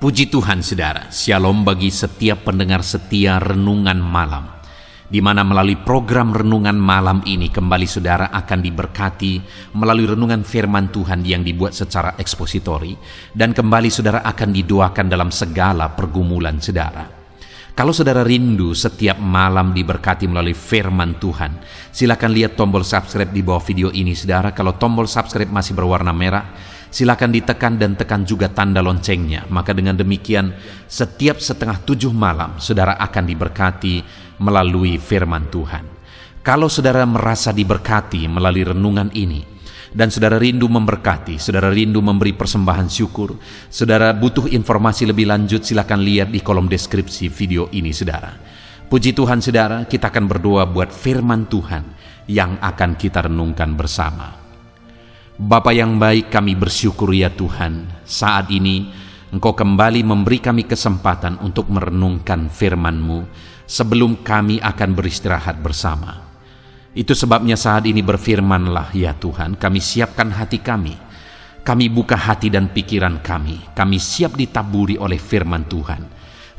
Puji Tuhan saudara, shalom bagi setiap pendengar setia Renungan Malam, di mana melalui program Renungan Malam ini kembali saudara akan diberkati melalui renungan firman Tuhan yang dibuat secara ekspositori, dan kembali saudara akan didoakan dalam segala pergumulan saudara. Kalau saudara rindu setiap malam diberkati melalui firman Tuhan, silakan lihat tombol subscribe di bawah video ini saudara. Kalau tombol subscribe masih berwarna merah, silakan ditekan dan tekan juga tanda loncengnya. Maka dengan demikian setiap 6:30 malam saudara akan diberkati melalui firman Tuhan. Kalau saudara merasa diberkati melalui renungan ini, dan saudara rindu memberkati, saudara rindu memberi persembahan syukur, saudara butuh informasi lebih lanjut, silakan lihat di kolom deskripsi video ini saudara. Puji Tuhan saudara, kita akan berdoa buat firman Tuhan yang akan kita renungkan bersama. Bapa yang baik, kami bersyukur ya Tuhan, saat ini Engkau kembali memberi kami kesempatan untuk merenungkan firman-Mu sebelum kami akan beristirahat bersama. Itu sebabnya saat ini berfirmanlah ya Tuhan, kami siapkan hati kami buka hati dan pikiran kami siap ditaburi oleh firman Tuhan,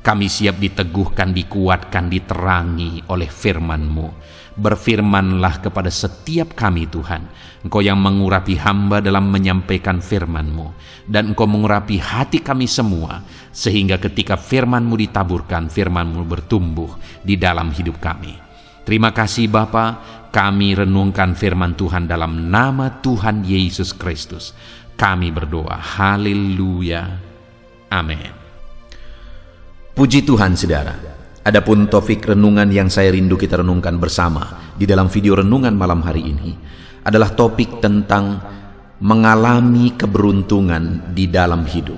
kami siap diteguhkan, dikuatkan, diterangi oleh firman-Mu. Berfirmanlah kepada setiap kami Tuhan, Engkau yang mengurapi hamba dalam menyampaikan firman-Mu, dan Engkau mengurapi hati kami semua, sehingga ketika firman-Mu ditaburkan, firman-Mu bertumbuh di dalam hidup kami. Terima kasih Bapa, kami renungkan firman Tuhan dalam nama Tuhan Yesus Kristus. Kami berdoa, haleluya, amin. Puji Tuhan saudara. Adapun topik renungan yang saya rindu kita renungkan bersama di dalam video renungan malam hari ini adalah topik tentang mengalami keberuntungan di dalam hidup.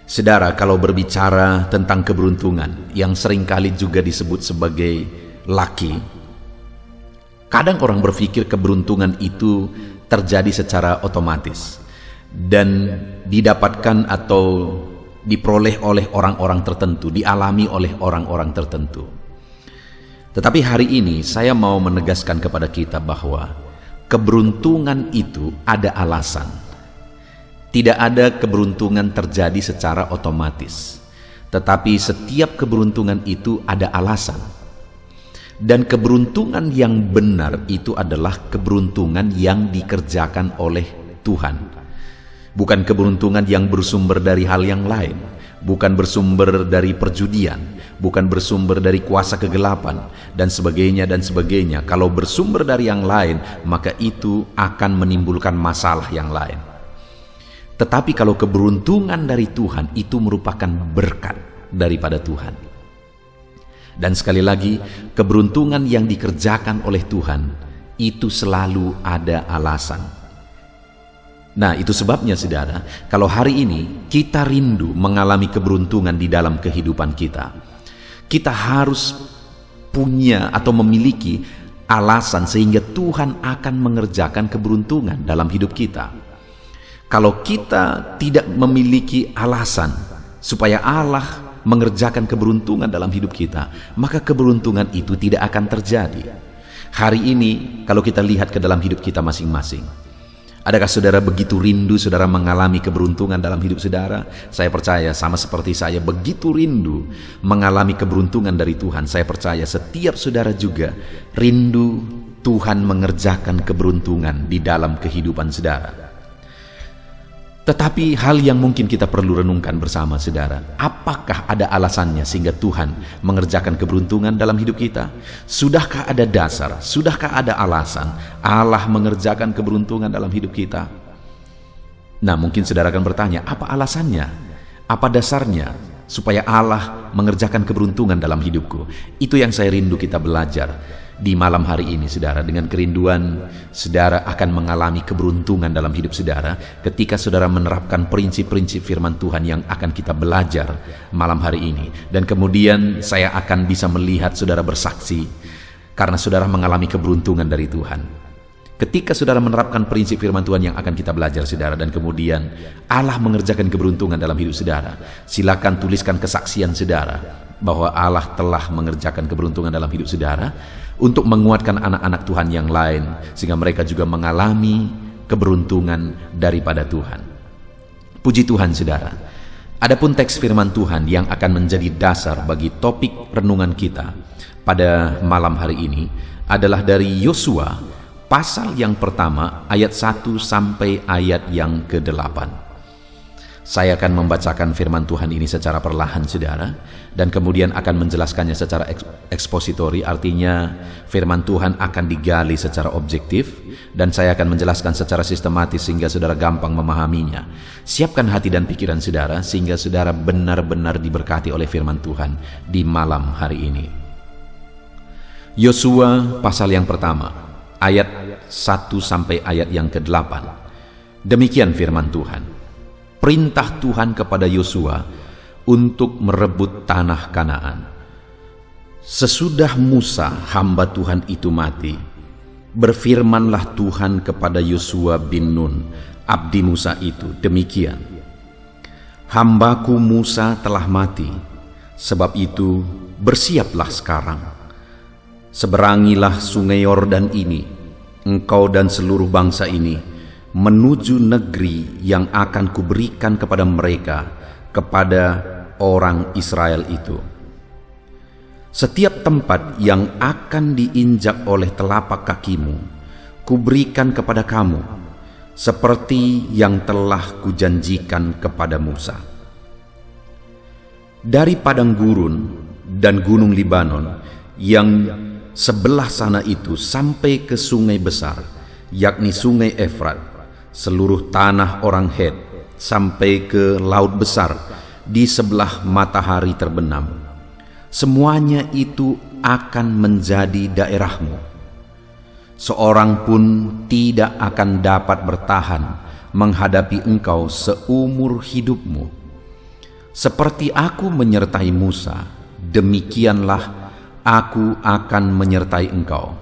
Saudara, kalau berbicara tentang keberuntungan yang seringkali juga disebut sebagai laki, kadang orang berpikir keberuntungan itu terjadi secara otomatis dan didapatkan atau diperoleh oleh orang-orang tertentu, dialami oleh orang-orang tertentu. Tetapi hari ini saya mau menegaskan kepada kita bahwa keberuntungan itu ada alasan. Tidak ada keberuntungan terjadi secara otomatis, tetapi setiap keberuntungan itu ada alasan. Dan keberuntungan yang benar itu adalah keberuntungan yang dikerjakan oleh Tuhan. Bukan keberuntungan yang bersumber dari hal yang lain, bukan bersumber dari perjudian, bukan bersumber dari kuasa kegelapan, dan sebagainya dan sebagainya. Kalau bersumber dari yang lain, maka itu akan menimbulkan masalah yang lain. Tetapi kalau keberuntungan dari Tuhan, itu merupakan berkat daripada Tuhan. Dan sekali lagi, keberuntungan yang dikerjakan oleh Tuhan, itu selalu ada alasan. Nah, itu sebabnya saudara, kalau hari ini kita rindu mengalami keberuntungan di dalam kehidupan kita, kita harus punya atau memiliki alasan sehingga Tuhan akan mengerjakan keberuntungan dalam hidup kita. Kalau kita tidak memiliki alasan supaya Allah mengerjakan keberuntungan dalam hidup kita, maka keberuntungan itu tidak akan terjadi. Hari ini kalau kita lihat ke dalam hidup kita masing-masing, adakah saudara begitu rindu saudara mengalami keberuntungan dalam hidup saudara? Saya percaya sama seperti saya begitu rindu mengalami keberuntungan dari Tuhan. Saya percaya setiap saudara juga rindu Tuhan mengerjakan keberuntungan di dalam kehidupan saudara. Tetapi hal yang mungkin kita perlu renungkan bersama saudara, apakah ada alasannya sehingga Tuhan mengerjakan keberuntungan dalam hidup kita? Sudahkah ada dasar, sudahkah ada alasan Allah mengerjakan keberuntungan dalam hidup kita? Nah, mungkin saudara akan bertanya, apa alasannya? Apa dasarnya supaya Allah mengerjakan keberuntungan dalam hidupku? Itu yang saya rindu kita belajar di malam hari ini saudara, dengan kerinduan saudara akan mengalami keberuntungan dalam hidup saudara ketika saudara menerapkan prinsip-prinsip firman Tuhan yang akan kita belajar malam hari ini. Dan kemudian saya akan bisa melihat saudara bersaksi karena saudara mengalami keberuntungan dari Tuhan. Ketika saudara menerapkan prinsip firman Tuhan yang akan kita belajar saudara, dan kemudian Allah mengerjakan keberuntungan dalam hidup saudara, silakan tuliskan kesaksian saudara bahwa Allah telah mengerjakan keberuntungan dalam hidup saudara untuk menguatkan anak-anak Tuhan yang lain sehingga mereka juga mengalami keberuntungan daripada Tuhan. Puji Tuhan saudara. Adapun teks firman Tuhan yang akan menjadi dasar bagi topik renungan kita pada malam hari ini adalah dari Yosua pasal yang pertama ayat 1 sampai ayat yang ke-8. Saya akan membacakan firman Tuhan ini secara perlahan, saudara, dan kemudian akan menjelaskannya secara ekspositori, artinya firman Tuhan akan digali secara objektif, dan saya akan menjelaskan secara sistematis sehingga saudara gampang memahaminya. Siapkan hati dan pikiran saudara, sehingga saudara benar-benar diberkati oleh firman Tuhan di malam hari ini. Yosua pasal yang pertama, ayat 1 sampai ayat yang ke-8. Demikian firman Tuhan. Perintah Tuhan kepada Yosua untuk merebut tanah Kanaan. Sesudah Musa hamba Tuhan itu mati, berfirmanlah Tuhan kepada Yosua bin Nun, abdi Musa itu, demikian. Hambaku Musa telah mati, sebab itu bersiaplah sekarang. Seberangilah sungai Yordan ini, engkau dan seluruh bangsa ini, menuju negeri yang akan kuberikan kepada mereka, kepada orang Israel itu. Setiap tempat yang akan diinjak oleh telapak kakimu, kuberikan kepada kamu, seperti yang telah kujanjikan kepada Musa. Dari padang gurun dan gunung Libanon yang sebelah sana itu sampai ke sungai besar, yakni sungai Efrat, seluruh tanah orang Het, sampai ke laut besar di sebelah matahari terbenam. Semuanya itu akan menjadi daerahmu. Seorang pun tidak akan dapat bertahan menghadapi engkau seumur hidupmu. Seperti aku menyertai Musa, demikianlah aku akan menyertai engkau.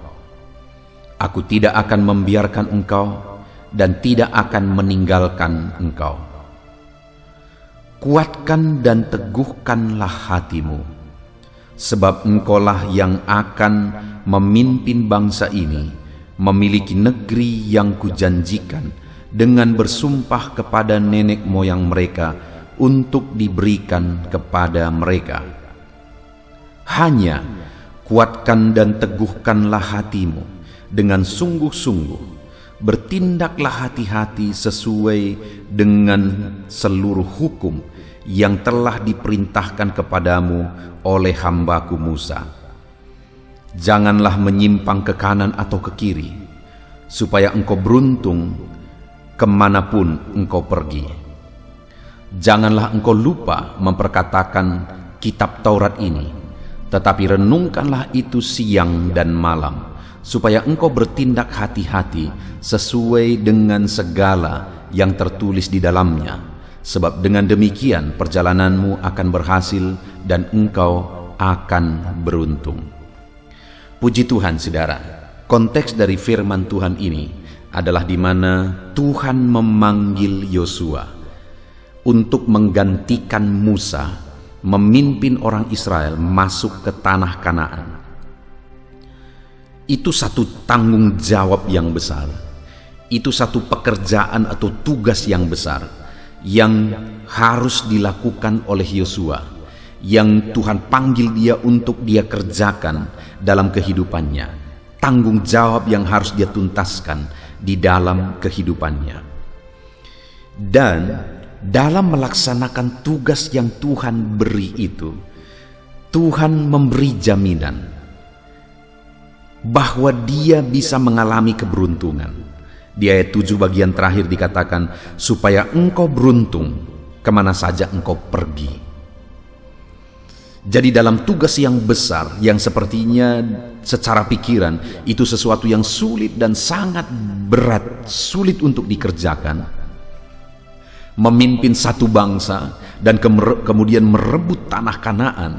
Aku tidak akan membiarkan engkau dan tidak akan meninggalkan engkau. Kuatkan dan teguhkanlah hatimu, sebab engkaulah yang akan memimpin bangsa ini memiliki negeri yang kujanjikan dengan bersumpah kepada nenek moyang mereka untuk diberikan kepada mereka. Hanya kuatkan dan teguhkanlah hatimu dengan sungguh-sungguh. Bertindaklah hati-hati sesuai dengan seluruh hukum yang telah diperintahkan kepadamu oleh hambaku Musa. Janganlah menyimpang ke kanan atau ke kiri, supaya engkau beruntung kemanapun engkau pergi. Janganlah engkau lupa memperkatakan kitab Taurat ini, tetapi renungkanlah itu siang dan malam, supaya engkau bertindak hati-hati sesuai dengan segala yang tertulis di dalamnya, sebab dengan demikian perjalananmu akan berhasil dan engkau akan beruntung. Puji Tuhan, saudara. Konteks dari firman Tuhan ini adalah di mana Tuhan memanggil Yosua untuk menggantikan Musa memimpin orang Israel masuk ke tanah Kanaan. Itu satu tanggung jawab yang besar. Itu satu pekerjaan atau tugas yang besar yang harus dilakukan oleh Yosua, yang Tuhan panggil dia untuk dia kerjakan dalam kehidupannya. Tanggung jawab yang harus dia tuntaskan di dalam kehidupannya. Dan dalam melaksanakan tugas yang Tuhan beri itu, Tuhan memberi jaminan bahwa dia bisa mengalami keberuntungan. Di ayat 7 bagian terakhir dikatakan, supaya engkau beruntung kemana saja engkau pergi. Jadi dalam tugas yang besar, yang sepertinya secara pikiran itu sesuatu yang sulit dan sangat berat, sulit untuk dikerjakan, memimpin satu bangsa dan kemudian merebut tanah Kanaan,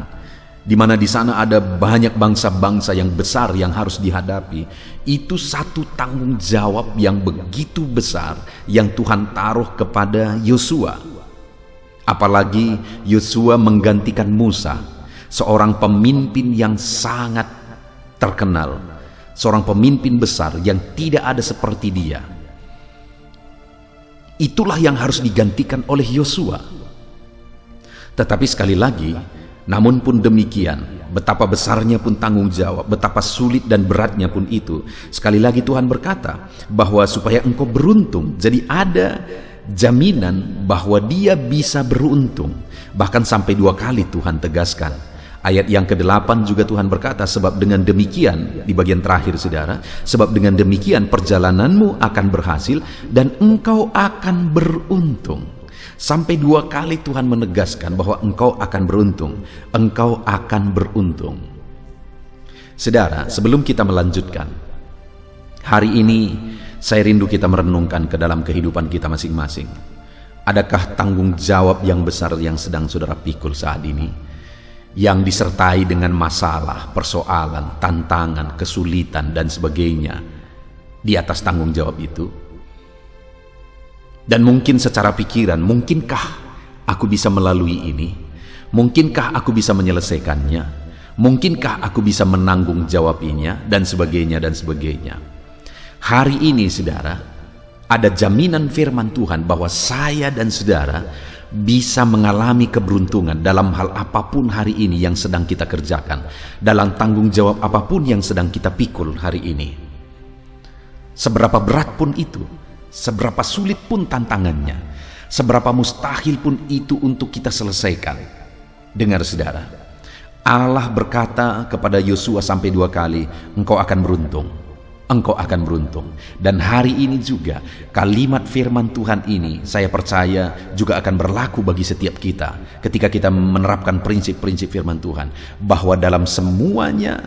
di mana di sana ada banyak bangsa-bangsa yang besar yang harus dihadapi. Itu satu tanggung jawab yang begitu besar yang Tuhan taruh kepada Yosua. Apalagi Yosua menggantikan Musa, seorang pemimpin yang sangat terkenal, seorang pemimpin besar yang tidak ada seperti dia. Itulah yang harus digantikan oleh Yosua. Tetapi sekali lagi, namun pun demikian, betapa besarnya pun tanggung jawab, betapa sulit dan beratnya pun itu, sekali lagi Tuhan berkata bahwa supaya engkau beruntung, jadi ada jaminan bahwa dia bisa beruntung. Bahkan sampai 2 kali Tuhan tegaskan. Ayat yang ke-8 juga Tuhan berkata, sebab dengan demikian, di bagian terakhir saudara, sebab dengan demikian perjalananmu akan berhasil dan engkau akan beruntung. Sampai 2 kali Tuhan menegaskan bahwa engkau akan beruntung, engkau akan beruntung. Saudara, sebelum kita melanjutkan, hari ini saya rindu kita merenungkan ke dalam kehidupan kita masing-masing. Adakah tanggung jawab yang besar yang sedang saudara pikul saat ini, yang disertai dengan masalah, persoalan, tantangan, kesulitan, dan sebagainya di atas tanggung jawab itu? Dan mungkin secara pikiran, mungkinkah aku bisa melalui ini? Mungkinkah aku bisa menyelesaikannya? Mungkinkah aku bisa menanggung jawabinya? Dan sebagainya, dan sebagainya. Hari ini saudara, ada jaminan firman Tuhan bahwa saya dan saudara bisa mengalami keberuntungan dalam hal apapun hari ini yang sedang kita kerjakan, dalam tanggung jawab apapun yang sedang kita pikul hari ini. Seberapa berat pun itu, seberapa sulit pun tantangannya, seberapa mustahil pun itu untuk kita selesaikan. Dengar saudara, Allah berkata kepada Yosua sampai 2 kali, engkau akan beruntung, engkau akan beruntung. Dan hari ini juga kalimat firman Tuhan ini saya percaya juga akan berlaku bagi setiap kita ketika kita menerapkan prinsip-prinsip firman Tuhan, bahwa dalam semuanya,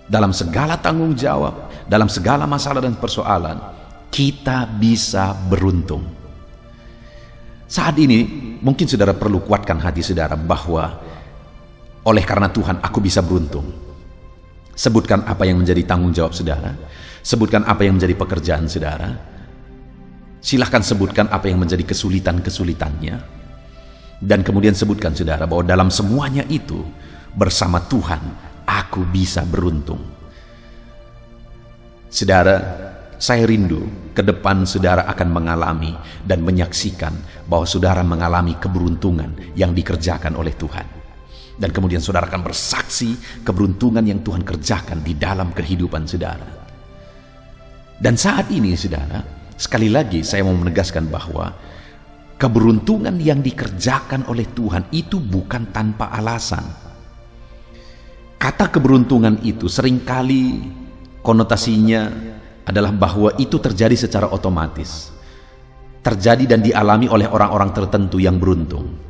dalam segala tanggung jawab, dalam segala masalah dan persoalan, kita bisa beruntung. Saat ini mungkin saudara perlu kuatkan hati saudara bahwa oleh karena Tuhan aku bisa beruntung. Sebutkan apa yang menjadi tanggung jawab saudara, sebutkan apa yang menjadi pekerjaan saudara, silahkan sebutkan apa yang menjadi kesulitan-kesulitannya, dan kemudian sebutkan saudara bahwa dalam semuanya itu bersama Tuhan aku bisa beruntung. Saudara, saya rindu ke depan saudara akan mengalami dan menyaksikan bahwa saudara mengalami keberuntungan yang dikerjakan oleh Tuhan. Dan kemudian saudara akan bersaksi keberuntungan yang Tuhan kerjakan di dalam kehidupan saudara. Dan saat ini saudara, sekali lagi saya mau menegaskan bahwa keberuntungan yang dikerjakan oleh Tuhan itu bukan tanpa alasan. Kata keberuntungan itu seringkali konotasinya adalah bahwa itu terjadi secara otomatis, terjadi dan dialami oleh orang-orang tertentu yang beruntung.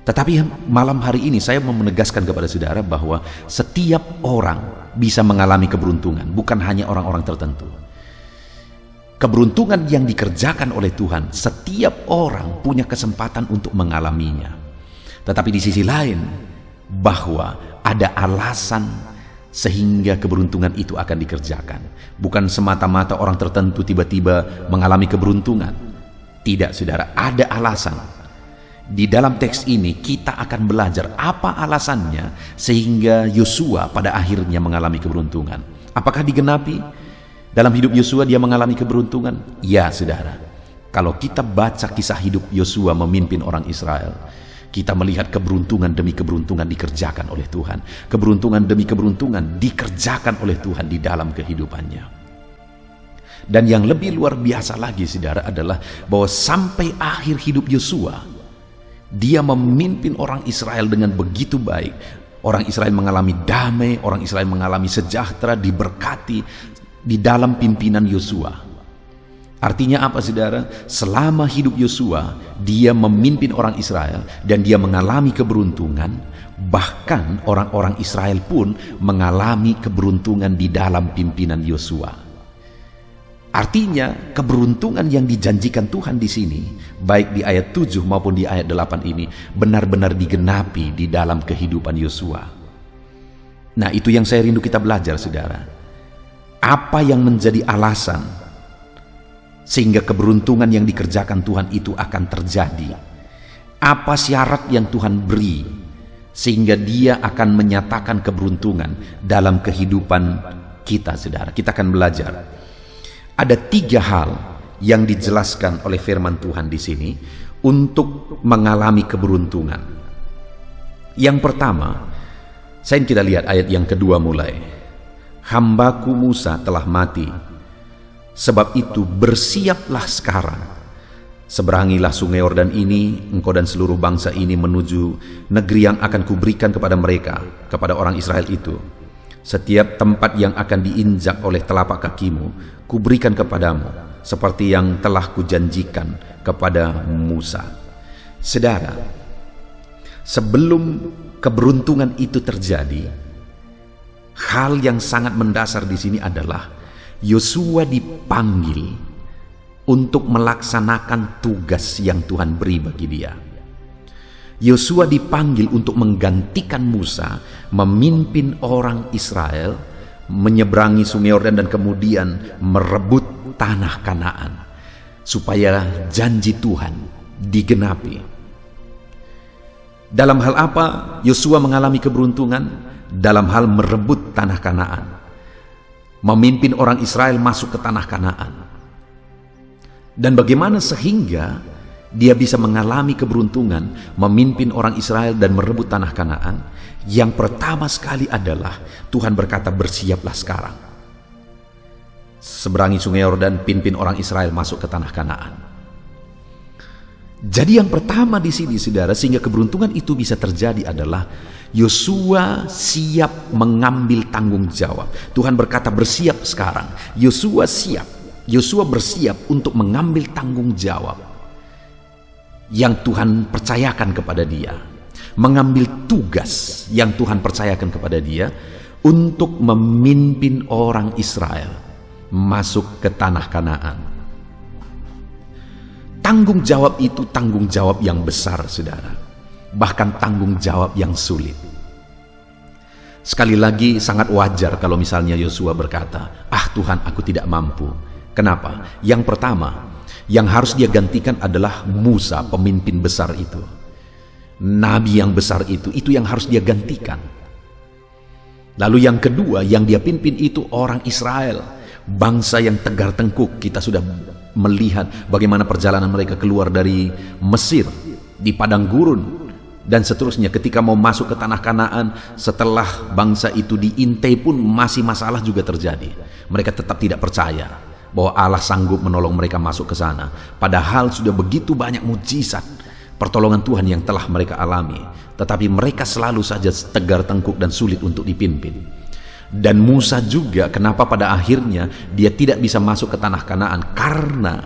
Tetapi malam hari ini saya mau menegaskan kepada saudara bahwa setiap orang bisa mengalami keberuntungan, bukan hanya orang-orang tertentu. Keberuntungan yang dikerjakan oleh Tuhan, setiap orang punya kesempatan untuk mengalaminya. Tetapi di sisi lain, bahwa ada alasan sehingga keberuntungan itu akan dikerjakan. Bukan semata-mata orang tertentu tiba-tiba mengalami keberuntungan. Tidak saudara, ada alasan. Di dalam teks ini kita akan belajar apa alasannya sehingga Yosua pada akhirnya mengalami keberuntungan. Apakah digenapi? Dalam hidup Yosua dia mengalami keberuntungan? Ya saudara. Kalau kita baca kisah hidup Yosua memimpin orang Israel, kita melihat keberuntungan demi keberuntungan dikerjakan oleh Tuhan. Keberuntungan demi keberuntungan dikerjakan oleh Tuhan di dalam kehidupannya. Dan yang lebih luar biasa lagi saudara adalah bahwa sampai akhir hidup Yosua, dia memimpin orang Israel dengan begitu baik. Orang Israel mengalami damai, orang Israel mengalami sejahtera, diberkati di dalam pimpinan Yosua. Artinya apa saudara? Selama hidup Yosua, dia memimpin orang Israel dan dia mengalami keberuntungan. Bahkan orang-orang Israel pun mengalami keberuntungan di dalam pimpinan Yosua. Artinya keberuntungan yang dijanjikan Tuhan di sini, baik di ayat 7 maupun di ayat 8 ini, benar-benar digenapi di dalam kehidupan Yosua. Nah, itu yang saya rindu kita belajar saudara. Apa yang menjadi alasan sehingga keberuntungan yang dikerjakan Tuhan itu akan terjadi? Apa syarat yang Tuhan beri sehingga dia akan menyatakan keberuntungan dalam kehidupan kita saudara? Kita akan belajar. Ada 3 hal yang dijelaskan oleh firman Tuhan di sini untuk mengalami keberuntungan. Yang pertama, kita lihat ayat yang kedua mulai. Hambaku Musa telah mati, sebab itu bersiaplah sekarang. Seberangilah sungai Yordan ini, engkau dan seluruh bangsa ini menuju negeri yang akan kuberikan kepada mereka, kepada orang Israel itu. Setiap tempat yang akan diinjak oleh telapak kakimu, kuberikan kepadamu, seperti yang telah kujanjikan kepada Musa. Saudara, sebelum keberuntungan itu terjadi, hal yang sangat mendasar di sini adalah Yosua dipanggil untuk melaksanakan tugas yang Tuhan beri bagi dia. Yosua dipanggil untuk menggantikan Musa memimpin orang Israel menyeberangi sungai Yordan dan kemudian merebut tanah Kanaan supaya janji Tuhan digenapi. Dalam hal apa Yosua mengalami keberuntungan? Dalam hal merebut tanah Kanaan, memimpin orang Israel masuk ke tanah Kanaan. Dan bagaimana sehingga dia bisa mengalami keberuntungan memimpin orang Israel dan merebut tanah Kanaan? Yang pertama sekali adalah Tuhan berkata, bersiaplah sekarang. Seberangi sungai Yordan, pimpin orang Israel masuk ke tanah Kanaan. Jadi yang pertama di sini, saudara, sehingga keberuntungan itu bisa terjadi adalah Yosua siap mengambil tanggung jawab. Tuhan berkata bersiap sekarang. Yosua siap. Yosua bersiap untuk mengambil tanggung jawab yang Tuhan percayakan kepada dia. Mengambil tugas yang Tuhan percayakan kepada dia untuk memimpin orang Israel masuk ke tanah Kanaan. Tanggung jawab itu tanggung jawab yang besar, saudara. Bahkan tanggung jawab yang sulit. Sekali lagi, sangat wajar kalau misalnya Yosua berkata, Tuhan, aku tidak mampu. Kenapa? Yang pertama, yang harus dia gantikan adalah Musa, pemimpin besar itu. Nabi yang besar itu yang harus dia gantikan. Lalu yang kedua, yang dia pimpin itu orang Israel, bangsa yang tegar tengkuk. Kita sudah melihat bagaimana perjalanan mereka keluar dari Mesir di padang gurun dan seterusnya. Ketika mau masuk ke tanah Kanaan, setelah bangsa itu diintai pun masih masalah juga terjadi. Mereka tetap tidak percaya bahwa Allah sanggup menolong mereka masuk ke sana, padahal sudah begitu banyak mujizat pertolongan Tuhan yang telah mereka alami. Tetapi mereka selalu saja tegar tengkuk dan sulit untuk dipimpin. Dan Musa juga, kenapa pada akhirnya dia tidak bisa masuk ke tanah Kanaan? Karena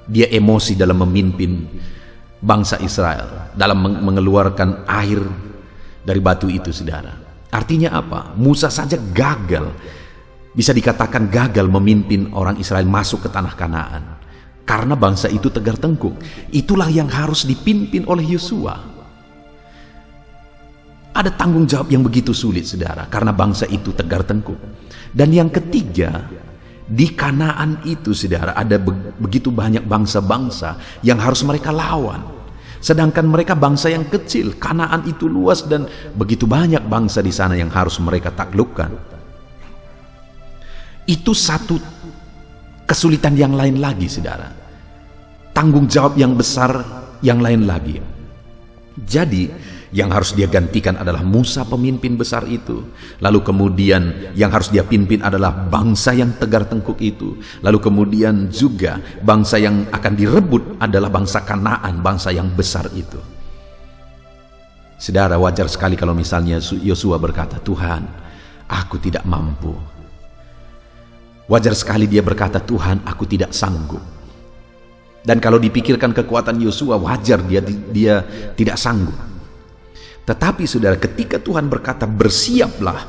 dia emosi dalam memimpin bangsa Israel, dalam mengeluarkan air dari batu itu, saudara. Artinya apa? Musa saja gagal, bisa dikatakan gagal memimpin orang Israel masuk ke tanah Kanaan, karena bangsa itu tegar tengkuk. Itulah yang harus dipimpin oleh Yosua. Ada tanggung jawab yang begitu sulit, saudara, karena bangsa itu tegar tengkuk. Dan yang ketiga, di Kanaan itu, saudara, ada begitu banyak bangsa-bangsa yang harus mereka lawan. Sedangkan mereka bangsa yang kecil. Kanaan itu luas dan begitu banyak bangsa di sana yang harus mereka taklukkan. Itu satu kesulitan yang lain lagi, saudara. Tanggung jawab yang besar yang lain lagi. Jadi yang harus dia gantikan adalah Musa, pemimpin besar itu. Lalu kemudian yang harus dia pimpin adalah bangsa yang tegar tengkuk itu. Lalu kemudian juga bangsa yang akan direbut adalah bangsa Kanaan, bangsa yang besar itu. Saudara, wajar sekali kalau misalnya Yosua berkata, Tuhan, aku tidak mampu. Wajar sekali dia berkata, Tuhan, aku tidak sanggup. Dan kalau dipikirkan kekuatan Yosua, wajar dia tidak sanggup. Tetapi saudara, ketika Tuhan berkata bersiaplah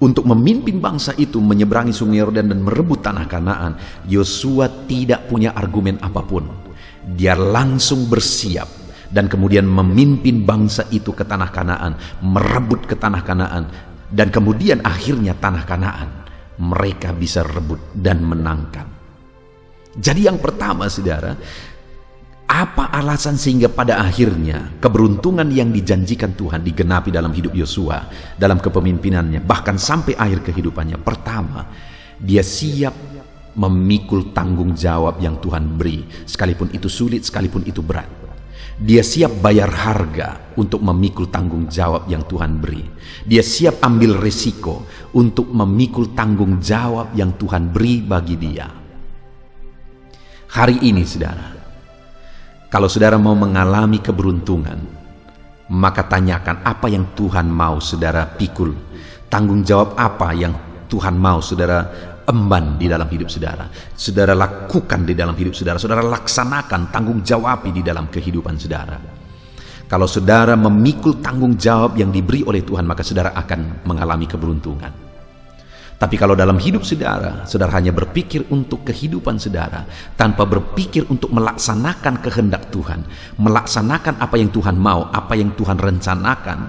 untuk memimpin bangsa itu menyeberangi sungai Yordan dan merebut tanah Kanaan, Yosua tidak punya argumen apapun. Dia langsung bersiap dan kemudian memimpin bangsa itu ke tanah Kanaan, merebut ke tanah Kanaan, dan kemudian akhirnya tanah Kanaan mereka bisa rebut dan menangkan. Jadi yang pertama, saudara, apa alasan sehingga pada akhirnya keberuntungan yang dijanjikan Tuhan digenapi dalam hidup Yosua, dalam kepemimpinannya, bahkan sampai akhir kehidupannya? Pertama, dia siap memikul tanggung jawab yang Tuhan beri, sekalipun itu sulit, sekalipun itu berat. Dia siap bayar harga untuk memikul tanggung jawab yang Tuhan beri. Dia siap ambil risiko untuk memikul tanggung jawab yang Tuhan beri bagi dia. Hari ini saudara, kalau saudara mau mengalami keberuntungan, maka tanyakan apa yang Tuhan mau saudara pikul. Tanggung jawab apa yang Tuhan mau saudara emban di dalam hidup saudara. Saudara lakukan di dalam hidup saudara. Saudara laksanakan, tanggung jawabi di dalam kehidupan saudara. Kalau saudara memikul tanggung jawab yang diberi oleh Tuhan, maka saudara akan mengalami keberuntungan. Tapi kalau dalam hidup saudara, saudara hanya berpikir untuk kehidupan saudara, tanpa berpikir untuk melaksanakan kehendak Tuhan, melaksanakan apa yang Tuhan mau, apa yang Tuhan rencanakan,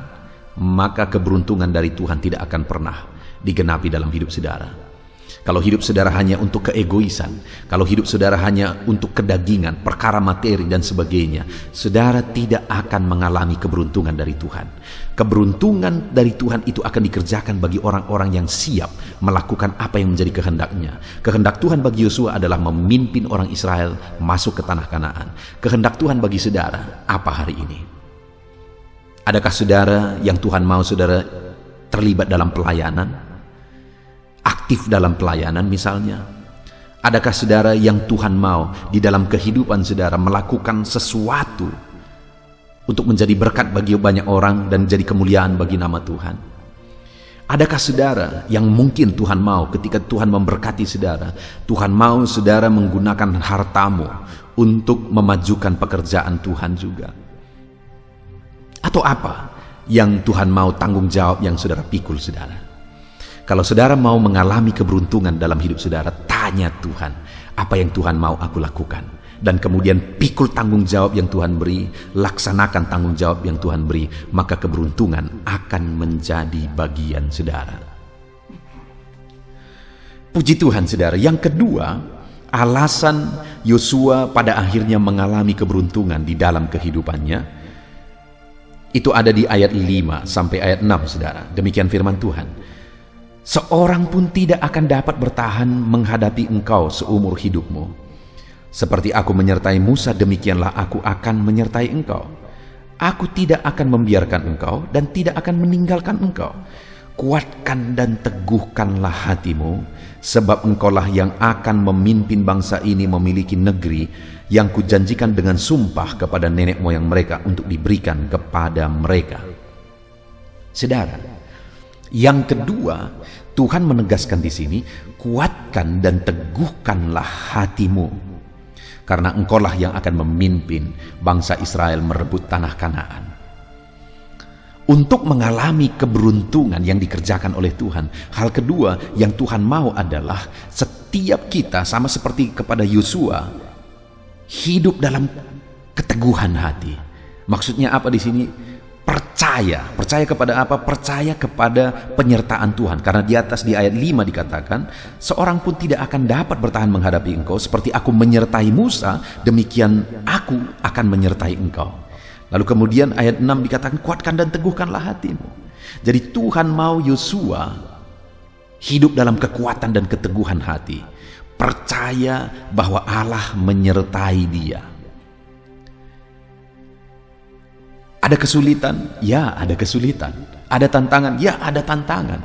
maka keberuntungan dari Tuhan tidak akan pernah digenapi dalam hidup saudara. Kalau hidup saudara hanya untuk keegoisan, kalau hidup saudara hanya untuk kedagingan, perkara materi dan sebagainya, saudara tidak akan mengalami keberuntungan dari Tuhan. Keberuntungan dari Tuhan itu akan dikerjakan bagi orang-orang yang siap melakukan apa yang menjadi kehendaknya. Kehendak Tuhan bagi Yosua adalah memimpin orang Israel masuk ke tanah Kanaan. Kehendak Tuhan bagi saudara apa hari ini? Adakah saudara yang Tuhan mau saudara terlibat dalam pelayanan? Aktif dalam pelayanan misalnya? Adakah saudara yang Tuhan mau di dalam kehidupan saudara melakukan sesuatu untuk menjadi berkat bagi banyak orang dan jadi kemuliaan bagi nama Tuhan? Adakah saudara yang mungkin Tuhan mau ketika Tuhan memberkati saudara, Tuhan mau saudara menggunakan hartamu untuk memajukan pekerjaan Tuhan juga? Atau apa yang Tuhan mau tanggung jawab yang saudara pikul saudara? Kalau saudara mau mengalami keberuntungan dalam hidup saudara, tanya Tuhan, apa yang Tuhan mau aku lakukan? Dan kemudian pikul tanggung jawab yang Tuhan beri, laksanakan tanggung jawab yang Tuhan beri, maka keberuntungan akan menjadi bagian saudara. Puji Tuhan saudara. Yang kedua, alasan Yosua pada akhirnya mengalami keberuntungan di dalam kehidupannya, itu ada di ayat 5 sampai ayat 6 saudara. Demikian firman Tuhan. Seorang pun tidak akan dapat bertahan menghadapi engkau seumur hidupmu. Seperti aku menyertai Musa, demikianlah aku akan menyertai engkau. Aku tidak akan membiarkan engkau dan tidak akan meninggalkan engkau. Kuatkan dan teguhkanlah hatimu, sebab engkaulah yang akan memimpin bangsa ini memiliki negeri yang kujanjikan dengan sumpah kepada nenek moyang mereka untuk diberikan kepada mereka. Saudara, yang kedua, Tuhan menegaskan di sini, kuatkan dan teguhkanlah hatimu, karena engkaulah yang akan memimpin bangsa Israel merebut tanah Kanaan. Untuk mengalami keberuntungan yang dikerjakan oleh Tuhan, hal kedua yang Tuhan mau adalah setiap kita, sama seperti kepada Yosua, hidup dalam keteguhan hati. Maksudnya apa di sini? Percaya kepada apa? Percaya kepada penyertaan Tuhan. Karena di atas di ayat 5 dikatakan, seorang pun tidak akan dapat bertahan menghadapi engkau, seperti aku menyertai Musa, demikian aku akan menyertai engkau. Lalu kemudian ayat 6 dikatakan, kuatkan dan teguhkanlah hatimu. Jadi Tuhan mau Yosua hidup dalam kekuatan dan keteguhan hati, percaya bahwa Allah menyertai dia. Ada kesulitan? Ya, ada kesulitan. Ada tantangan? Ya, ada tantangan.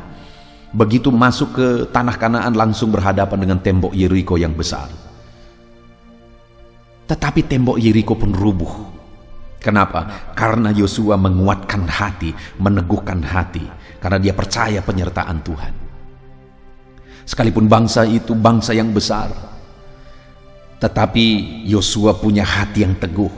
Begitu masuk ke tanah Kanaan langsung berhadapan dengan tembok Yeriko yang besar. Tetapi tembok Yeriko pun rubuh. Kenapa? Karena Yosua menguatkan hati, meneguhkan hati, karena dia percaya penyertaan Tuhan. Sekalipun bangsa itu bangsa yang besar, tetapi Yosua punya hati yang teguh,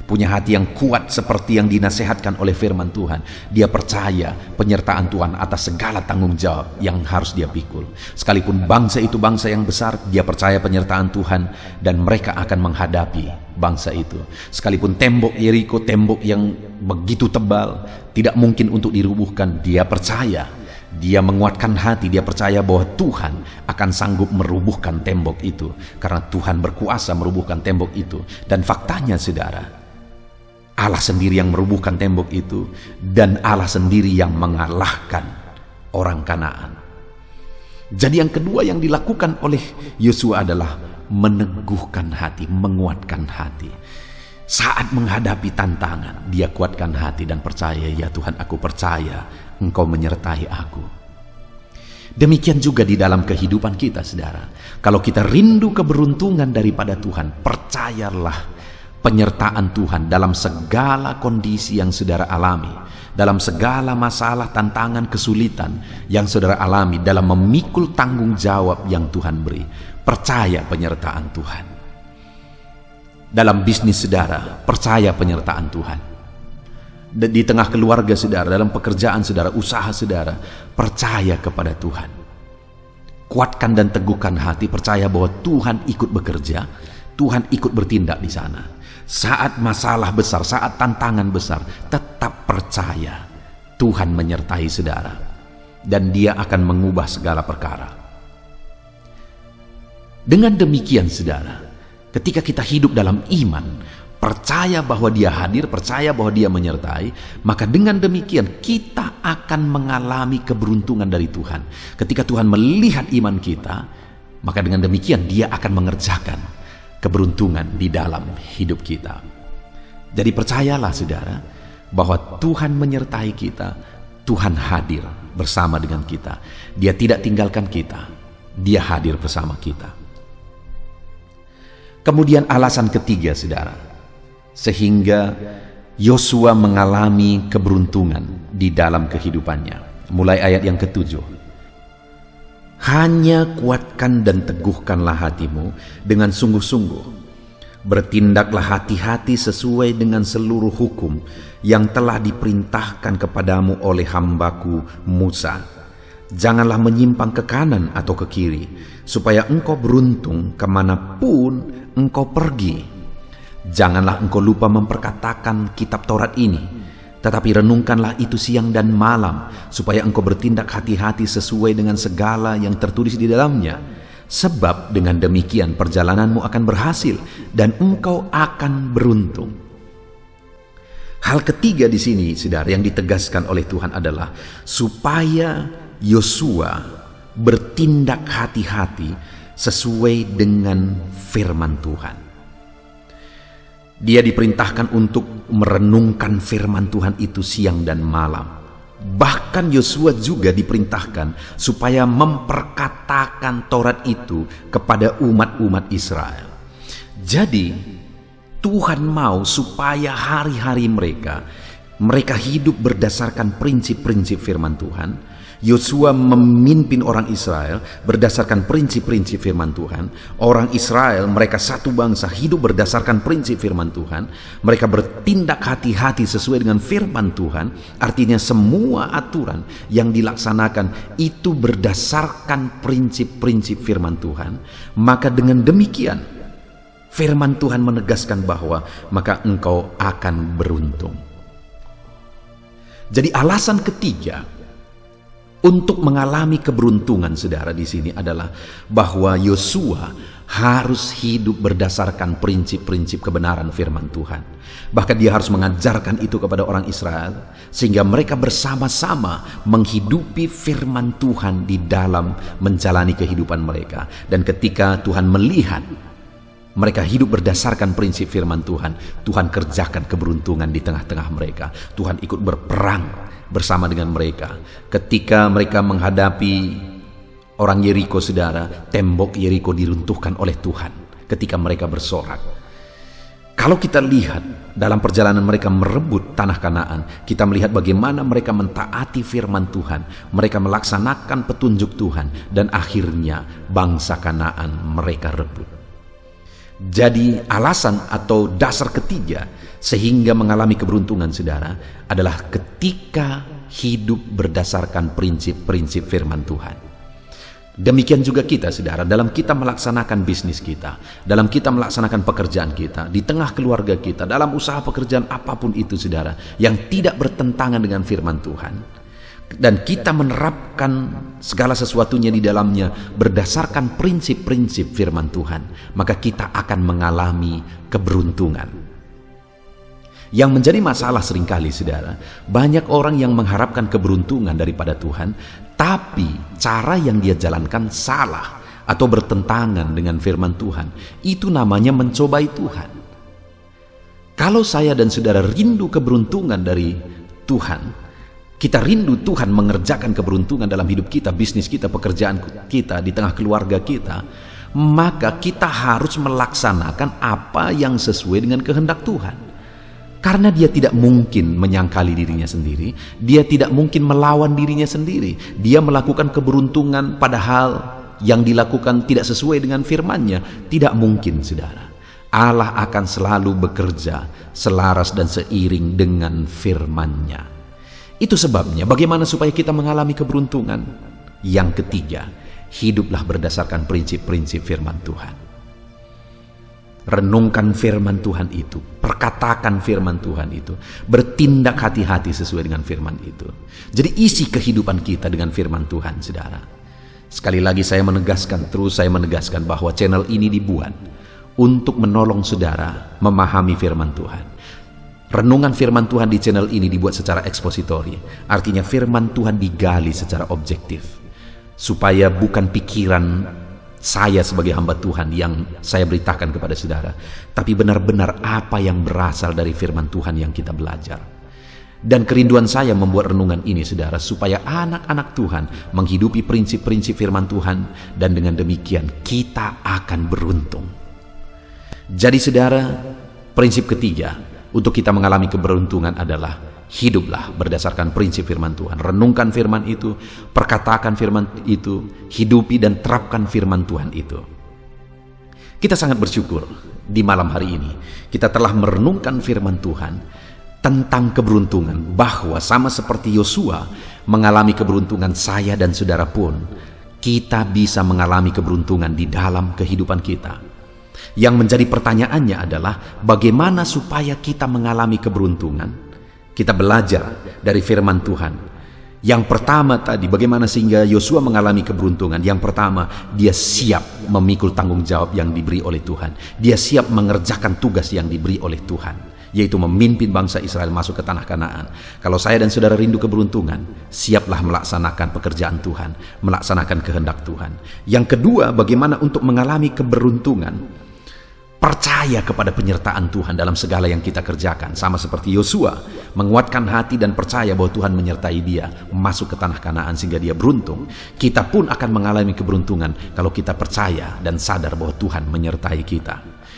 punya hati yang kuat seperti yang dinasehatkan oleh firman Tuhan. Dia percaya penyertaan Tuhan atas segala tanggung jawab yang harus dia pikul. Sekalipun bangsa itu bangsa yang besar, dia percaya penyertaan Tuhan dan mereka akan menghadapi bangsa itu. Sekalipun tembok Yeriko, tembok yang begitu tebal, tidak mungkin untuk dirubuhkan, dia percaya. Dia menguatkan hati, dia percaya bahwa Tuhan akan sanggup merubuhkan tembok itu, karena Tuhan berkuasa merubuhkan tembok itu. Dan faktanya saudara, Allah sendiri yang merubuhkan tembok itu, dan Allah sendiri yang mengalahkan orang Kanaan. Jadi yang kedua yang dilakukan oleh Yosua adalah meneguhkan hati, menguatkan hati. Saat menghadapi tantangan, dia kuatkan hati dan percaya, ya Tuhan, aku percaya Engkau menyertai aku. Demikian juga di dalam kehidupan kita, saudara. Kalau kita rindu keberuntungan daripada Tuhan, percayalah penyertaan Tuhan dalam segala kondisi yang saudara alami, dalam segala masalah, tantangan, kesulitan yang saudara alami, dalam memikul tanggung jawab yang Tuhan beri. Percaya penyertaan Tuhan. Dalam bisnis saudara, percaya penyertaan Tuhan. Di tengah keluarga saudara, dalam pekerjaan saudara, usaha saudara, percaya kepada Tuhan. Kuatkan dan teguhkan hati, percaya bahwa Tuhan ikut bekerja, Tuhan ikut bertindak di sana. Saat masalah besar, saat tantangan besar, tetap percaya Tuhan menyertai saudara, dan Dia akan mengubah segala perkara. Dengan demikian saudara, ketika kita hidup dalam iman, percaya bahwa Dia hadir, percaya bahwa Dia menyertai, maka dengan demikian kita akan mengalami keberuntungan dari Tuhan. Ketika Tuhan melihat iman kita, maka dengan demikian Dia akan mengerjakan keberuntungan di dalam hidup kita. Jadi percayalah saudara, bahwa Tuhan menyertai kita, Tuhan hadir bersama dengan kita. Dia tidak tinggalkan kita, Dia hadir bersama kita. Kemudian alasan ketiga saudara, sehingga Yosua mengalami keberuntungan di dalam kehidupannya. Mulai ayat yang ke-7. Hanya kuatkan dan teguhkanlah hatimu dengan sungguh-sungguh. Bertindaklah hati-hati sesuai dengan seluruh hukum yang telah diperintahkan kepadamu oleh hambaku Musa. Janganlah menyimpang ke kanan atau ke kiri, supaya engkau beruntung kemanapun engkau pergi. Janganlah engkau lupa memperkatakan kitab Taurat ini, tetapi renungkanlah itu siang dan malam, supaya engkau bertindak hati-hati sesuai dengan segala yang tertulis di dalamnya. Sebab dengan demikian perjalananmu akan berhasil dan engkau akan beruntung. Hal ketiga di sini, saudara, yang ditegaskan oleh Tuhan adalah supaya Yosua bertindak hati-hati sesuai dengan firman Tuhan. Dia diperintahkan untuk merenungkan firman Tuhan itu siang dan malam. Bahkan Yosua juga diperintahkan supaya memperkatakan Taurat itu kepada umat-umat Israel. Jadi Tuhan mau supaya hari-hari mereka hidup berdasarkan prinsip-prinsip firman Tuhan. Yosua memimpin orang Israel berdasarkan prinsip-prinsip firman Tuhan. Orang Israel, mereka satu bangsa, hidup berdasarkan prinsip firman Tuhan. Mereka bertindak hati-hati sesuai dengan firman Tuhan. Artinya semua aturan yang dilaksanakan itu berdasarkan prinsip-prinsip firman Tuhan. Maka dengan demikian firman Tuhan menegaskan bahwa maka engkau akan beruntung. Jadi alasan ketiga untuk mengalami keberuntungan saudara di sini adalah bahwa Yosua harus hidup berdasarkan prinsip-prinsip kebenaran firman Tuhan. Bahkan dia harus mengajarkan itu kepada orang Israel sehingga mereka bersama-sama menghidupi firman Tuhan di dalam menjalani kehidupan mereka. Dan ketika Tuhan melihat mereka hidup berdasarkan prinsip firman Tuhan, Tuhan kerjakan keberuntungan di tengah-tengah mereka. Tuhan ikut berperang bersama dengan mereka. Ketika mereka menghadapi orang Yeriko saudara, tembok Yeriko diruntuhkan oleh Tuhan ketika mereka bersorak. Kalau kita lihat dalam perjalanan mereka merebut tanah Kanaan, kita melihat bagaimana mereka mentaati firman Tuhan, mereka melaksanakan petunjuk Tuhan, dan akhirnya bangsa Kanaan mereka rebut. Jadi alasan atau dasar ketiga sehingga mengalami keberuntungan saudara adalah ketika hidup berdasarkan prinsip-prinsip firman Tuhan. Demikian juga kita saudara, dalam kita melaksanakan bisnis kita, dalam kita melaksanakan pekerjaan kita, di tengah keluarga kita, dalam usaha pekerjaan apapun itu saudara, yang tidak bertentangan dengan firman Tuhan, dan kita menerapkan segala sesuatunya di dalamnya berdasarkan prinsip-prinsip firman Tuhan, maka kita akan mengalami keberuntungan. Yang menjadi masalah seringkali saudara, banyak orang yang mengharapkan keberuntungan daripada Tuhan, tapi cara yang dia jalankan salah atau bertentangan dengan firman Tuhan. Itu namanya mencobai Tuhan. Kalau saya dan saudara rindu keberuntungan dari Tuhan, kita rindu Tuhan mengerjakan keberuntungan dalam hidup kita, bisnis kita, pekerjaan kita, di tengah keluarga kita, maka kita harus melaksanakan apa yang sesuai dengan kehendak Tuhan. Karena dia tidak mungkin menyangkali dirinya sendiri, dia tidak mungkin melawan dirinya sendiri. Dia melakukan keberuntungan padahal yang dilakukan tidak sesuai dengan firman-Nya. Tidak mungkin, saudara. Allah akan selalu bekerja selaras dan seiring dengan firman-Nya. Itu sebabnya bagaimana supaya kita mengalami keberuntungan. Yang ketiga, hiduplah berdasarkan prinsip-prinsip firman Tuhan. Renungkan firman Tuhan itu, perkatakan firman Tuhan itu, bertindak hati-hati sesuai dengan firman itu. Jadi isi kehidupan kita dengan firman Tuhan, saudara. Sekali lagi saya menegaskan bahwa channel ini dibuat untuk menolong saudara memahami firman Tuhan. Renungan firman Tuhan di channel ini dibuat secara ekspositori, artinya firman Tuhan digali secara objektif, supaya bukan pikiran saya sebagai hamba Tuhan yang saya beritakan kepada saudara, tapi benar-benar apa yang berasal dari firman Tuhan yang kita belajar. Dan kerinduan saya membuat renungan ini, saudara, supaya anak-anak Tuhan menghidupi prinsip-prinsip firman Tuhan, dan dengan demikian kita akan beruntung. Jadi saudara, prinsip ketiga untuk kita mengalami keberuntungan adalah hiduplah berdasarkan prinsip firman Tuhan. Renungkan firman itu, perkatakan firman itu, hidupi dan terapkan firman Tuhan itu. Kita sangat bersyukur di malam hari ini kita telah merenungkan firman Tuhan tentang keberuntungan, bahwa sama seperti Yosua mengalami keberuntungan, saya dan saudara pun kita bisa mengalami keberuntungan di dalam kehidupan kita. Yang menjadi pertanyaannya adalah bagaimana supaya kita mengalami keberuntungan. Kita belajar dari firman Tuhan. Yang pertama tadi, bagaimana sehingga Yosua mengalami keberuntungan. Yang pertama, dia siap memikul tanggung jawab yang diberi oleh Tuhan. Dia siap mengerjakan tugas yang diberi oleh Tuhan, yaitu memimpin bangsa Israel masuk ke tanah Kanaan. Kalau saya dan saudara rindu keberuntungan, siaplah melaksanakan pekerjaan Tuhan, melaksanakan kehendak Tuhan. Yang kedua, bagaimana untuk mengalami keberuntungan? Percaya kepada penyertaan Tuhan dalam segala yang kita kerjakan. Sama seperti Yosua, menguatkan hati dan percaya bahwa Tuhan menyertai dia masuk ke tanah Kanaan sehingga dia beruntung. Kita pun akan mengalami keberuntungan kalau kita percaya dan sadar bahwa Tuhan menyertai kita.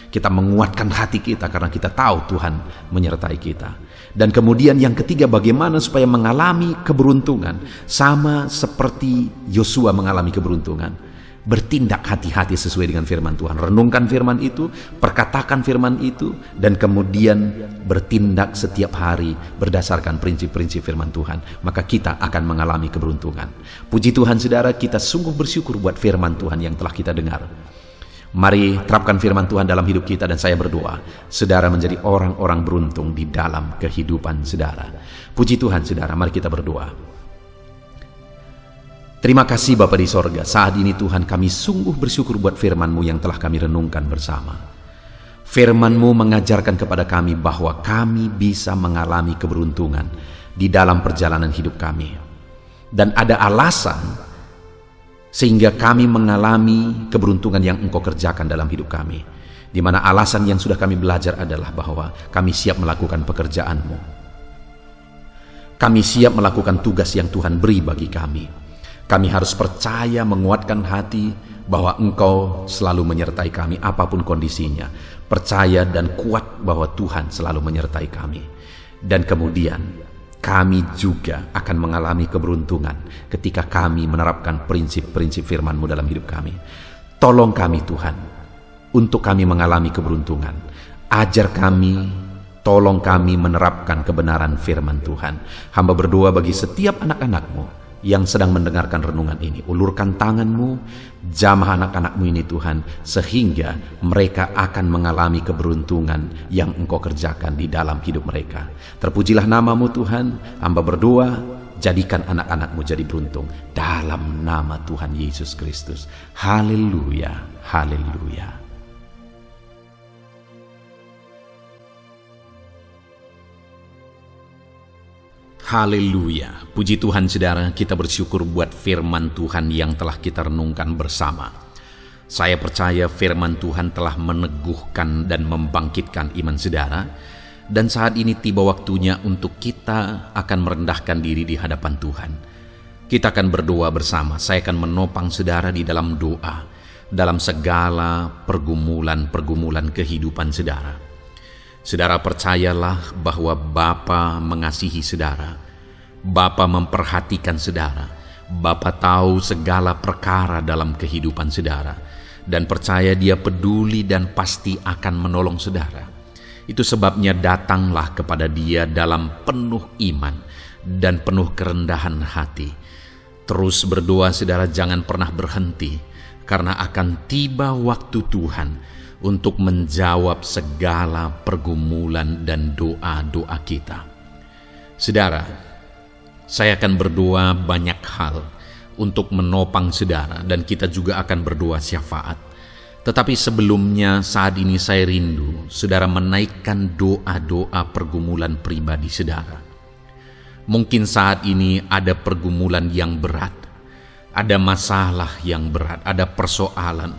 Kita menguatkan hati kita karena kita tahu Tuhan menyertai kita. Dan kemudian yang ketiga, bagaimana supaya mengalami keberuntungan. Sama seperti Yosua mengalami keberuntungan. Bertindak hati-hati sesuai dengan firman Tuhan. Renungkan firman itu, perkatakan firman itu, dan kemudian bertindak setiap hari berdasarkan prinsip-prinsip firman Tuhan. Maka kita akan mengalami keberuntungan. Puji Tuhan, saudara, kita sungguh bersyukur buat firman Tuhan yang telah kita dengar. Mari terapkan firman Tuhan dalam hidup kita, dan saya berdoa saudara menjadi orang-orang beruntung di dalam kehidupan saudara. Puji Tuhan, saudara, mari kita berdoa. Terima kasih Bapa di sorga, saat ini Tuhan kami sungguh bersyukur buat firman-Mu yang telah kami renungkan bersama. Firman-Mu mengajarkan kepada kami bahwa kami bisa mengalami keberuntungan di dalam perjalanan hidup kami. Dan ada alasan sehingga kami mengalami keberuntungan yang Engkau kerjakan dalam hidup kami. Di mana alasan yang sudah kami belajar adalah bahwa kami siap melakukan pekerjaan-Mu. Kami siap melakukan tugas yang Tuhan beri bagi kami. Kami harus percaya, menguatkan hati bahwa Engkau selalu menyertai kami apapun kondisinya. Percaya dan kuat bahwa Tuhan selalu menyertai kami. Dan kemudian kami juga akan mengalami keberuntungan ketika kami menerapkan prinsip-prinsip firman-Mu dalam hidup kami. Tolong kami Tuhan untuk kami mengalami keberuntungan. Ajar kami, tolong kami menerapkan kebenaran firman Tuhan. Hamba berdoa bagi setiap anak-anak-Mu yang sedang mendengarkan renungan ini. Ulurkan tangan-Mu, jamah anak-anak-Mu ini Tuhan, sehingga mereka akan mengalami keberuntungan yang Engkau kerjakan di dalam hidup mereka. Terpujilah nama-Mu Tuhan. Hamba berdoa, jadikan anak-anak-Mu jadi beruntung dalam nama Tuhan Yesus Kristus. Haleluya, haleluya. Haleluya. Puji Tuhan, saudara, kita bersyukur buat firman Tuhan yang telah kita renungkan bersama. Saya percaya firman Tuhan telah meneguhkan dan membangkitkan iman saudara, Dan saat ini tiba waktunya untuk kita akan merendahkan diri di hadapan Tuhan. Kita akan berdoa bersama. Saya akan menopang saudara di dalam doa, dalam segala pergumulan-pergumulan kehidupan saudara. Saudara percayalah bahwa Bapa mengasihi saudara. Bapa memperhatikan saudara. Bapa tahu segala perkara dalam kehidupan saudara. Dan percaya Dia peduli dan pasti akan menolong saudara. Itu sebabnya datanglah kepada Dia dalam penuh iman dan penuh kerendahan hati. Terus berdoa saudara, jangan pernah berhenti, karena akan tiba waktu Tuhan untuk menjawab segala pergumulan dan doa-doa kita. Saudara, saya akan berdoa banyak hal untuk menopang saudara, dan kita juga akan berdoa syafaat. Tetapi sebelumnya saat ini saya rindu saudara menaikkan doa-doa pergumulan pribadi saudara. Mungkin saat ini ada pergumulan yang berat, ada masalah yang berat, ada persoalan,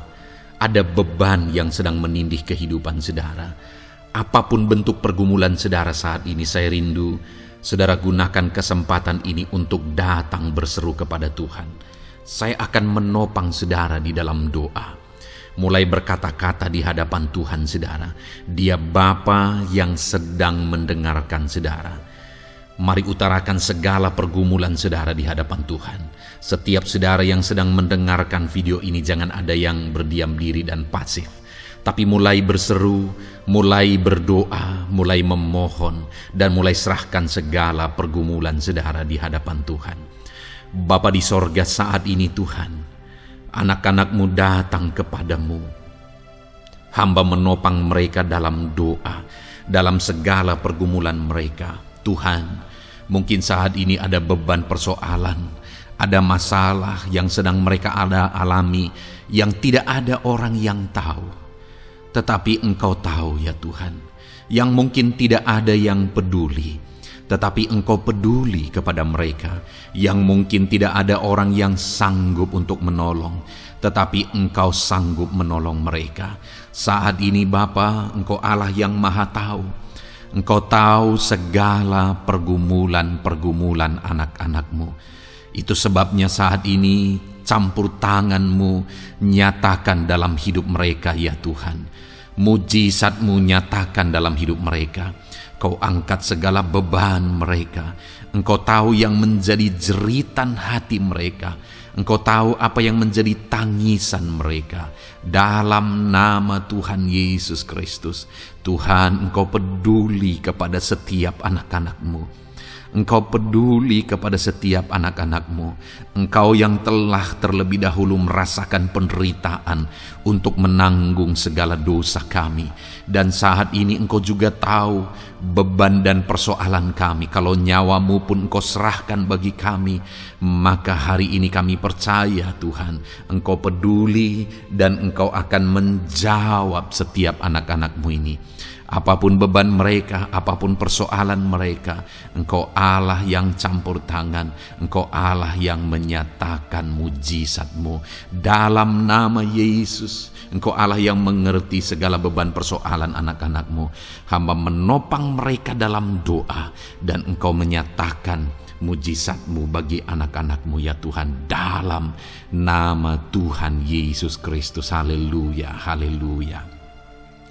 ada beban yang sedang menindih kehidupan saudara. Apapun bentuk pergumulan saudara saat ini, saya rindu saudara gunakan kesempatan ini untuk datang berseru kepada Tuhan. Saya akan menopang saudara di dalam doa. Mulai berkata-kata di hadapan Tuhan saudara. Dia Bapa yang sedang mendengarkan saudara. Mari utarakan segala pergumulan saudara di hadapan Tuhan. Setiap saudara yang sedang mendengarkan video ini, jangan ada yang berdiam diri dan pasif, tapi mulai berseru, mulai berdoa, mulai memohon, dan mulai serahkan segala pergumulan saudara di hadapan Tuhan. Bapa di sorga, saat ini Tuhan, anak-anak-Mu datang kepadamu. Hamba menopang mereka dalam doa, dalam segala pergumulan mereka. Tuhan, mungkin saat ini ada beban persoalan, ada masalah yang sedang mereka alami, yang tidak ada orang yang tahu. Tetapi Engkau tahu ya Tuhan, yang mungkin tidak ada yang peduli. Tetapi Engkau peduli kepada mereka, yang mungkin tidak ada orang yang sanggup untuk menolong, tetapi Engkau sanggup menolong mereka. Saat ini Bapa, Engkau Allah yang Maha Tahu. Engkau tahu segala pergumulan-pergumulan anak-anak-Mu. Itu sebabnya saat ini campur tangan-Mu nyatakan dalam hidup mereka ya Tuhan. Mujizat-Mu nyatakan dalam hidup mereka. Kau angkat segala beban mereka. Engkau tahu yang menjadi jeritan hati mereka. Engkau tahu apa yang menjadi tangisan mereka. Dalam nama Tuhan Yesus Kristus, Tuhan, Engkau peduli kepada setiap anak-anak-Mu. Engkau peduli kepada setiap anak-anak-Mu. Engkau yang telah terlebih dahulu merasakan penderitaan untuk menanggung segala dosa kami. Dan saat ini Engkau juga tahu beban dan persoalan kami. Kalau nyawa-Mu pun Engkau serahkan bagi kami, maka hari ini kami percaya Tuhan, Engkau peduli dan Engkau akan menjawab setiap anak-anak-Mu ini. Apapun beban mereka, apapun persoalan mereka, Engkau Allah yang campur tangan, Engkau Allah yang menyatakan mujizat-Mu. Dalam nama Yesus, Engkau Allah yang mengerti segala beban persoalan anak-anak-Mu. Hamba menopang mereka dalam doa, dan Engkau menyatakan mujizat-Mu bagi anak-anak-Mu ya Tuhan. Dalam nama Tuhan Yesus Kristus. Haleluya, haleluya.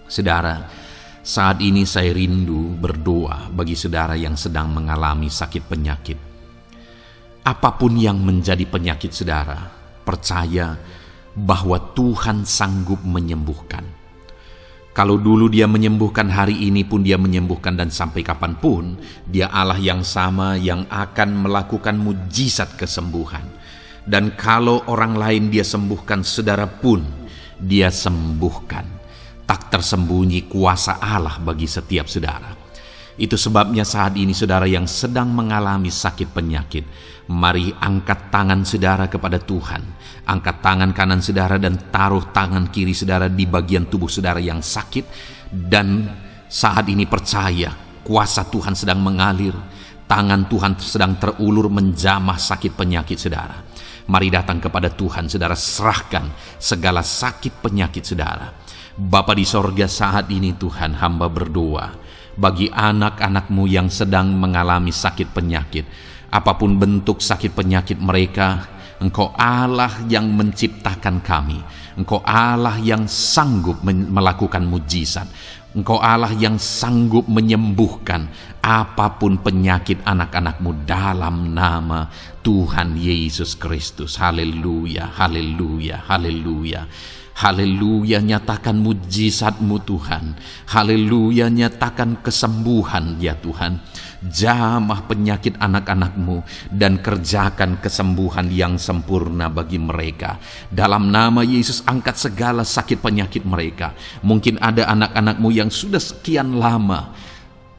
Saudara, saat ini saya rindu berdoa bagi saudara yang sedang mengalami sakit penyakit. Apapun yang menjadi penyakit saudara, percaya bahwa Tuhan sanggup menyembuhkan. Kalau dulu Dia menyembuhkan, hari ini pun Dia menyembuhkan, dan sampai kapanpun Dia Allah yang sama yang akan melakukan mujizat kesembuhan. Dan kalau orang lain Dia sembuhkan, saudara pun Dia sembuhkan. Tak tersembunyi kuasa Allah bagi setiap saudara. Itu sebabnya saat ini saudara yang sedang mengalami sakit penyakit, mari angkat tangan saudara kepada Tuhan. Angkat tangan kanan saudara dan taruh tangan kiri saudara di bagian tubuh saudara yang sakit. Dan saat ini percaya kuasa Tuhan sedang mengalir. Tangan Tuhan sedang terulur menjamah sakit penyakit saudara. Mari datang kepada Tuhan saudara, serahkan segala sakit penyakit saudara. Bapa di sorga, saat ini Tuhan hamba berdoa, bagi anak-anak-Mu yang sedang mengalami sakit penyakit. Apapun bentuk sakit penyakit mereka, Engkau Allah yang menciptakan kami. Engkau Allah yang sanggup melakukan mujizat. Engkau Allah yang sanggup menyembuhkan apapun penyakit anak-anak-Mu dalam nama Tuhan Yesus Kristus. Haleluya, haleluya, haleluya. Haleluya, nyatakan mujizat-Mu Tuhan. Haleluya, nyatakan kesembuhan ya Tuhan. Jamah penyakit anak-anak-Mu dan kerjakan kesembuhan yang sempurna bagi mereka. Dalam nama Yesus, angkat segala sakit penyakit mereka. Mungkin ada anak-anak-Mu yang sudah sekian lama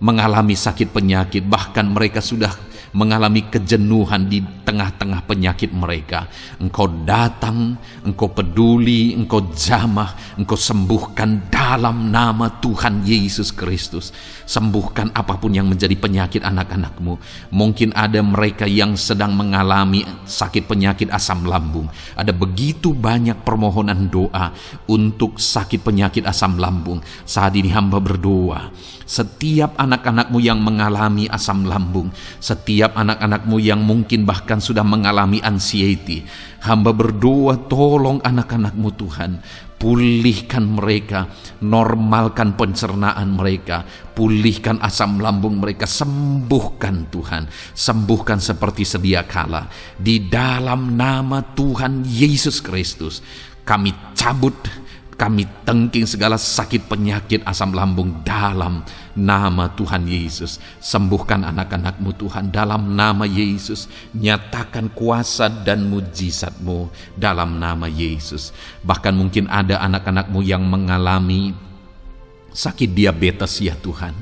mengalami sakit penyakit, bahkan mereka sudah mengalami kejenuhan di tengah-tengah penyakit mereka. Engkau datang, Engkau peduli, Engkau jamah, Engkau sembuhkan dalam nama Tuhan Yesus Kristus. Sembuhkan apapun yang menjadi penyakit anak-anak-Mu. Mungkin ada mereka yang sedang mengalami sakit penyakit asam lambung. Ada begitu banyak permohonan doa untuk sakit penyakit asam lambung. Saat ini hamba berdoa, setiap anak-anak-Mu yang mengalami asam lambung, setiap anak-anak-Mu yang mungkin bahkan sudah mengalami anxiety, hamba berdoa, tolong anak-anak-Mu Tuhan, pulihkan mereka, normalkan pencernaan mereka, pulihkan asam lambung mereka, sembuhkan Tuhan, sembuhkan seperti sedia kala. Di dalam nama Tuhan Yesus Kristus, kami cabut, kami tengking segala sakit penyakit asam lambung dalam nama Tuhan Yesus. Sembuhkan anak-anak-Mu Tuhan dalam nama Yesus. Nyatakan kuasa dan mujizat-Mu dalam nama Yesus. Bahkan mungkin ada anak-anak-Mu yang mengalami sakit diabetes ya Tuhan,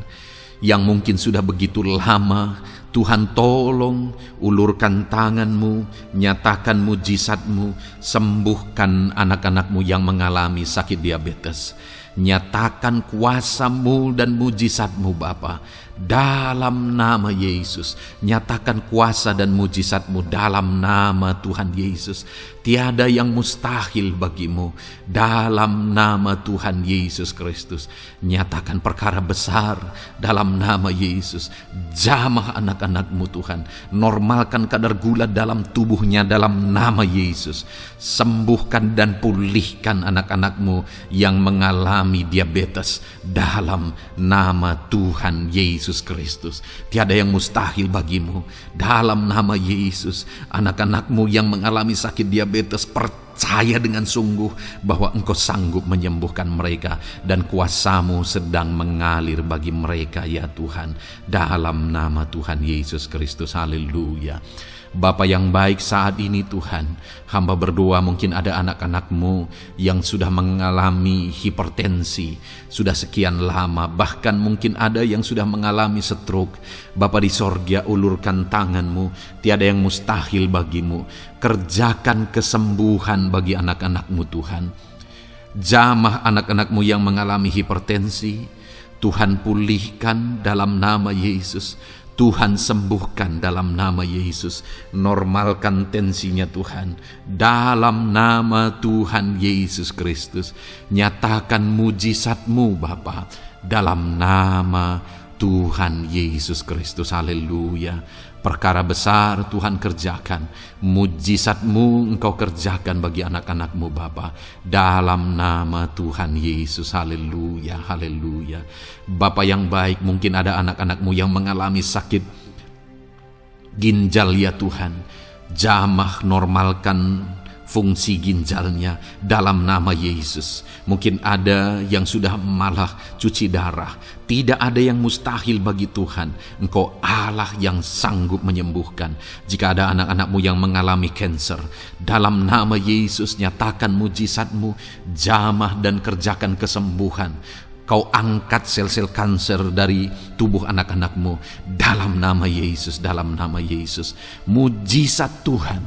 yang mungkin sudah begitu lama. Tuhan tolong, ulurkan tangan-Mu, nyatakan mujizat-Mu, sembuhkan anak-anak-Mu yang mengalami sakit diabetes. Nyatakan kuasa-Mu dan mujizat-Mu Bapa dalam nama Yesus. Nyatakan kuasa dan mujizat-Mu dalam nama Tuhan Yesus. Tiada yang mustahil bagi-Mu dalam nama Tuhan Yesus Kristus. Nyatakan perkara besar dalam nama Yesus. Jamah anak-anak-Mu Tuhan. Normalkan kadar gula dalam tubuhnya dalam nama Yesus. Sembuhkan dan pulihkan anak-anak-Mu yang mengalami diabetes dalam nama Tuhan Yesus Kristus. Tiada yang mustahil bagi-Mu dalam nama Yesus. Anak-anak-Mu yang mengalami sakit diabetes, percaya dengan sungguh bahwa Engkau sanggup menyembuhkan mereka dan kuasa-Mu sedang mengalir bagi mereka ya Tuhan, dalam nama Tuhan Yesus Kristus. Haleluya. Bapa yang baik, saat ini Tuhan, hamba berdoa mungkin ada anak-anak-Mu yang sudah mengalami hipertensi, sudah sekian lama, bahkan mungkin ada yang sudah mengalami stroke. Bapa di sorga, ulurkan tangan-Mu, tiada yang mustahil bagi-Mu. Kerjakan kesembuhan bagi anak-anak-Mu Tuhan. Jamah anak-anak-Mu yang mengalami hipertensi, Tuhan pulihkan dalam nama Yesus. Tuhan sembuhkan dalam nama Yesus. Normalkan tensinya Tuhan dalam nama Tuhan Yesus Kristus. Nyatakan mujizat-Mu Bapa dalam nama Tuhan Yesus Kristus. Haleluya. Perkara besar Tuhan kerjakan, mujizat-Mu Engkau kerjakan bagi anak-anak-Mu Bapa dalam nama Tuhan Yesus. Haleluya, haleluya. Bapa yang baik, mungkin ada anak-anak-Mu yang mengalami sakit ginjal ya Tuhan. Jamah, normalkan fungsi ginjalnya dalam nama Yesus. Mungkin ada yang sudah malah cuci darah. Tidak ada yang mustahil bagi Tuhan. Engkau Allah yang sanggup menyembuhkan. Jika ada anak-anak-Mu yang mengalami kanker, dalam nama Yesus nyatakan mujizat-Mu, jamah dan kerjakan kesembuhan. Kau angkat sel-sel kanker dari tubuh anak-anak-Mu dalam nama Yesus, dalam nama Yesus. Mujizat Tuhan,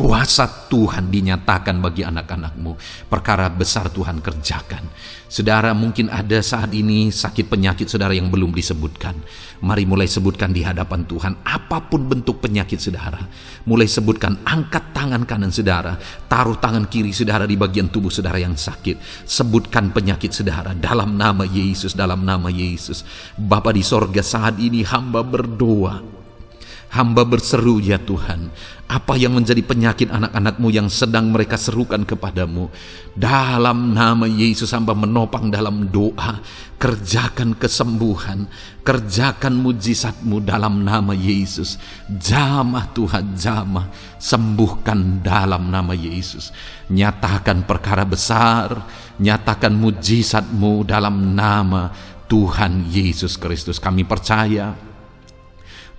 Kuasa Tuhan dinyatakan bagi anak-anak-Mu. Perkara besar Tuhan kerjakan. Saudara, mungkin ada saat ini sakit penyakit saudara yang belum disebutkan. Mari mulai sebutkan di hadapan Tuhan. Apapun bentuk penyakit saudara, mulai sebutkan. Angkat tangan kanan saudara, taruh tangan kiri saudara di bagian tubuh saudara yang sakit. Sebutkan penyakit saudara dalam nama Yesus, dalam nama Yesus. Bapa di sorga, saat ini hamba berdoa. Hamba berseru, ya Tuhan, apa yang menjadi penyakit anak-anak-Mu yang sedang mereka serukan kepadamu, dalam nama Yesus hamba menopang dalam doa. Kerjakan kesembuhan, kerjakan mujizat-Mu dalam nama Yesus. Jamah Tuhan, jamah, sembuhkan dalam nama Yesus. Nyatakan perkara besar, nyatakan mujizat-Mu dalam nama Tuhan Yesus Kristus. Kami percaya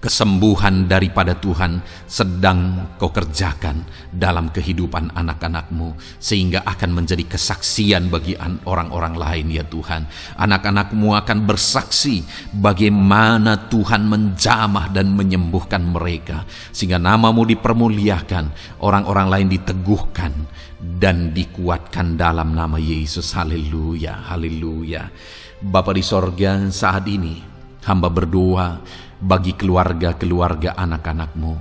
kesembuhan daripada Tuhan sedang Kau kerjakan dalam kehidupan anak-anak-Mu, sehingga akan menjadi kesaksian bagi orang-orang lain, ya Tuhan. Anak-anak-Mu akan bersaksi bagaimana Tuhan menjamah dan menyembuhkan mereka, sehingga nama-Mu dipermuliakan, orang-orang lain diteguhkan dan dikuatkan dalam nama Yesus. Haleluya, haleluya. Bapa di sorga, saat ini hamba berdoa bagi keluarga-keluarga anak-anak-Mu.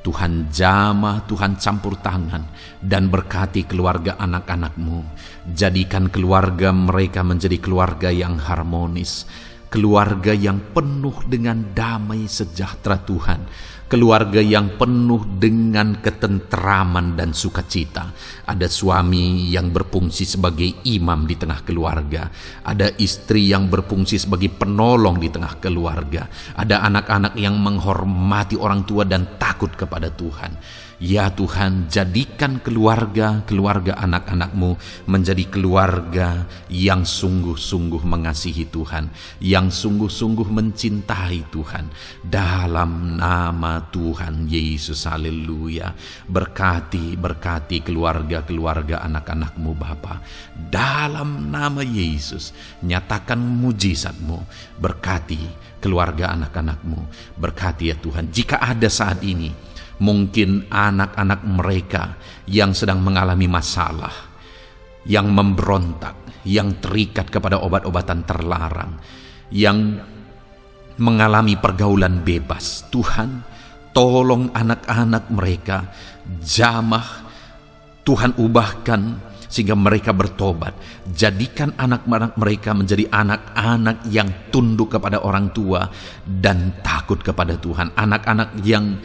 Tuhan jamah, Tuhan campur tangan dan berkati keluarga anak-anak-Mu. Jadikan keluarga mereka menjadi keluarga yang harmonis, keluarga yang penuh dengan damai sejahtera Tuhan, keluarga yang penuh dengan ketentraman dan sukacita. Ada suami yang berfungsi sebagai imam di tengah keluarga, ada istri yang berfungsi sebagai penolong di tengah keluarga, ada anak-anak yang menghormati orang tua dan takut kepada Tuhan. Ya Tuhan, jadikan keluarga anak-anak-Mu menjadi keluarga yang sungguh-sungguh mengasihi Tuhan, yang sungguh-sungguh mencintai Tuhan, dalam nama Tuhan Yesus. Haleluya. Berkati keluarga anak-anak-Mu Bapa, dalam nama Yesus. Nyatakan mujizat-Mu, berkati keluarga anak-anak-Mu, berkati ya Tuhan. Jika ada saat ini mungkin anak-anak mereka yang sedang mengalami masalah, yang memberontak, yang terikat kepada obat-obatan terlarang, yang mengalami pergaulan bebas, Tuhan, tolong anak-anak mereka, jamah, Tuhan ubahkan sehingga mereka bertobat. Jadikan anak-anak mereka menjadi anak-anak yang tunduk kepada orang tua dan takut kepada Tuhan. Anak-anak yang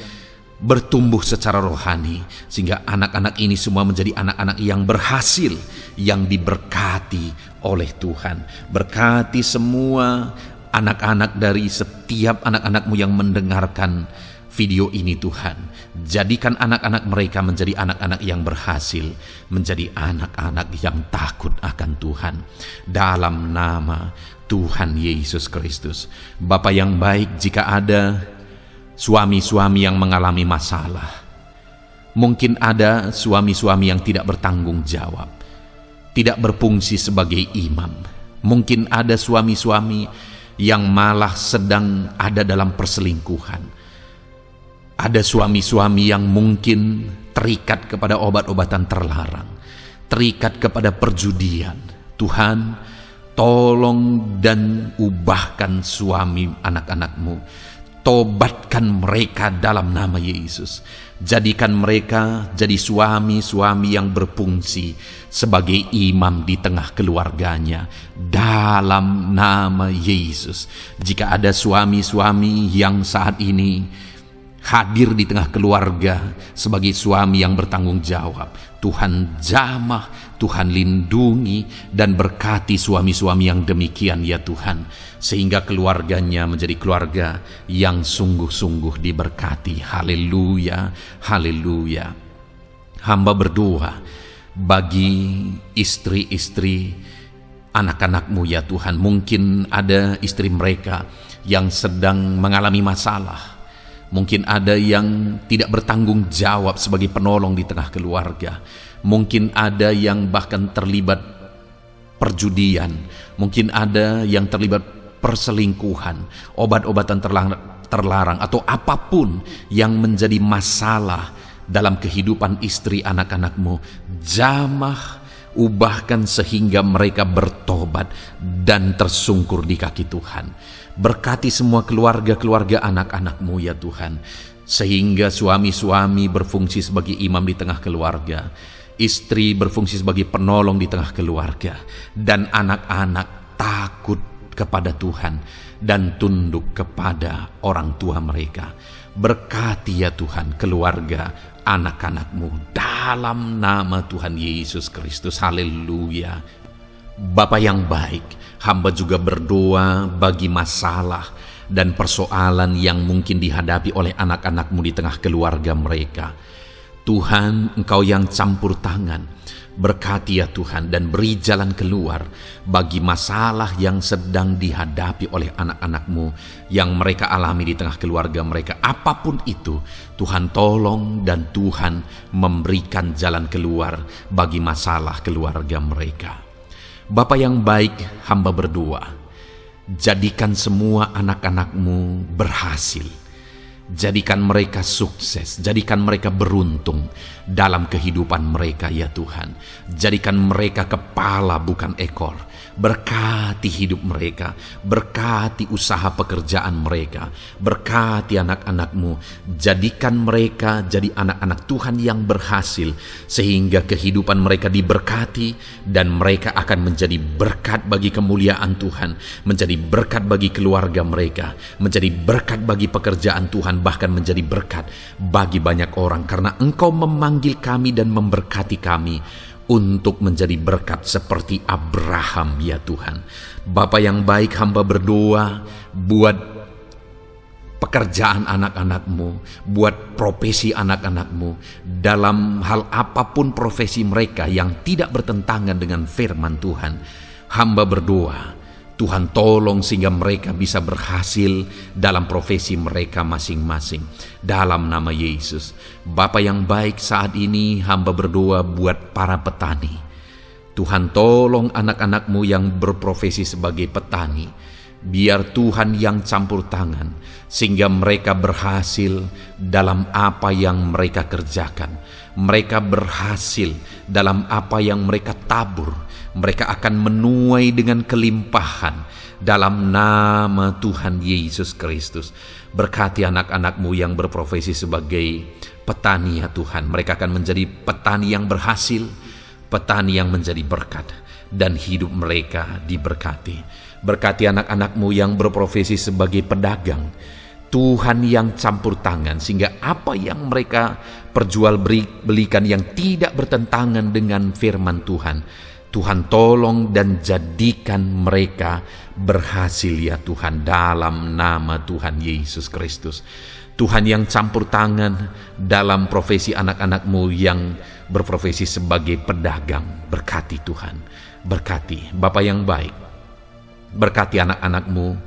bertumbuh secara rohani, sehingga anak-anak ini semua menjadi anak-anak yang berhasil, yang diberkati oleh Tuhan. Berkati semua anak-anak dari setiap anak-anak-Mu yang mendengarkan video ini Tuhan. Jadikan anak-anak mereka menjadi anak-anak yang berhasil, menjadi anak-anak yang takut akan Tuhan, dalam nama Tuhan Yesus Kristus. Bapa yang baik, jika ada suami-suami yang mengalami masalah, mungkin ada suami-suami yang tidak bertanggung jawab, tidak berfungsi sebagai imam, mungkin ada suami-suami yang malah sedang ada dalam perselingkuhan, ada suami-suami yang mungkin terikat kepada obat-obatan terlarang, terikat kepada perjudian. Tuhan, tolong dan ubahkan suami anak-anak-Mu, tobatkan mereka dalam nama Yesus. Jadikan mereka jadi suami-suami yang berfungsi sebagai imam di tengah keluarganya, dalam nama Yesus. Jika ada suami-suami yang saat ini hadir di tengah keluarga sebagai suami yang bertanggung jawab, Tuhan jamah, Tuhan lindungi dan berkati suami-suami yang demikian ya Tuhan, sehingga keluarganya menjadi keluarga yang sungguh-sungguh diberkati. Haleluya, haleluya. Hamba berdoa bagi istri-istri anak-anak-Mu ya Tuhan. Mungkin ada istri mereka yang sedang mengalami masalah, mungkin ada yang tidak bertanggung jawab sebagai penolong di tengah keluarga, mungkin ada yang bahkan terlibat perjudian, mungkin ada yang terlibat perselingkuhan, obat-obatan terlarang, atau apapun yang menjadi masalah dalam kehidupan istri anak-anakmu. Jamah, ubahkan sehingga mereka bertobat dan tersungkur di kaki Tuhan. Berkati semua keluarga-keluarga anak-anakmu ya Tuhan, sehingga suami-suami berfungsi sebagai imam di tengah keluarga, istri berfungsi sebagai penolong di tengah keluarga, dan anak-anak takut kepada Tuhan dan tunduk kepada orang tua mereka. Berkati ya Tuhan keluarga anak-anakmu dalam nama Tuhan Yesus Kristus. Haleluya. Bapa yang baik, hamba juga berdoa bagi masalah dan persoalan yang mungkin dihadapi oleh anak-anakmu di tengah keluarga mereka. Tuhan, Engkau yang campur tangan, berkati ya Tuhan dan beri jalan keluar bagi masalah yang sedang dihadapi oleh anak-anakmu yang mereka alami di tengah keluarga mereka. Apapun itu, Tuhan tolong dan Tuhan memberikan jalan keluar bagi masalah keluarga mereka. Bapa yang baik, hamba berdoa, jadikan semua anak-anakmu berhasil. Jadikan mereka sukses, jadikan mereka beruntung dalam kehidupan mereka ya Tuhan. Jadikan mereka kepala bukan ekor. Berkati hidup mereka, berkati usaha pekerjaan mereka, berkati anak-anakmu. Jadikan mereka jadi anak-anak Tuhan yang berhasil, sehingga kehidupan mereka diberkati dan mereka akan menjadi berkat bagi kemuliaan Tuhan, menjadi berkat bagi keluarga mereka, menjadi berkat bagi pekerjaan Tuhan, bahkan menjadi berkat bagi banyak orang, karena Engkau memanggil kami dan memberkati kami untuk menjadi berkat seperti Abraham ya Tuhan. Bapa yang baik, hamba berdoa buat pekerjaan anak-anakmu, buat profesi anak-anakmu, dalam hal apapun profesi mereka yang tidak bertentangan dengan firman Tuhan. Hamba berdoa, Tuhan tolong sehingga mereka bisa berhasil dalam profesi mereka masing-masing. Dalam nama Yesus. Bapa yang baik, saat ini hamba berdoa buat para petani. Tuhan tolong anak-anakmu yang berprofesi sebagai petani. Biar Tuhan yang campur tangan, sehingga mereka berhasil dalam apa yang mereka kerjakan. Mereka berhasil dalam apa yang mereka tabur. Mereka akan menuai dengan kelimpahan dalam nama Tuhan Yesus Kristus. Berkati anak-anakmu yang berprofesi sebagai petani ya Tuhan. Mereka akan menjadi petani yang berhasil, petani yang menjadi berkat, dan hidup mereka diberkati. Berkati anak-anakmu yang berprofesi sebagai pedagang. Tuhan yang campur tangan, sehingga apa yang mereka perjualbelikan yang tidak bertentangan dengan firman Tuhan, Tuhan tolong dan jadikan mereka berhasil ya Tuhan, dalam nama Tuhan Yesus Kristus. Tuhan yang campur tangan dalam profesi anak-anakmu yang berprofesi sebagai pedagang. Berkati Tuhan, berkati Bapa yang baik. Berkati anak-anakmu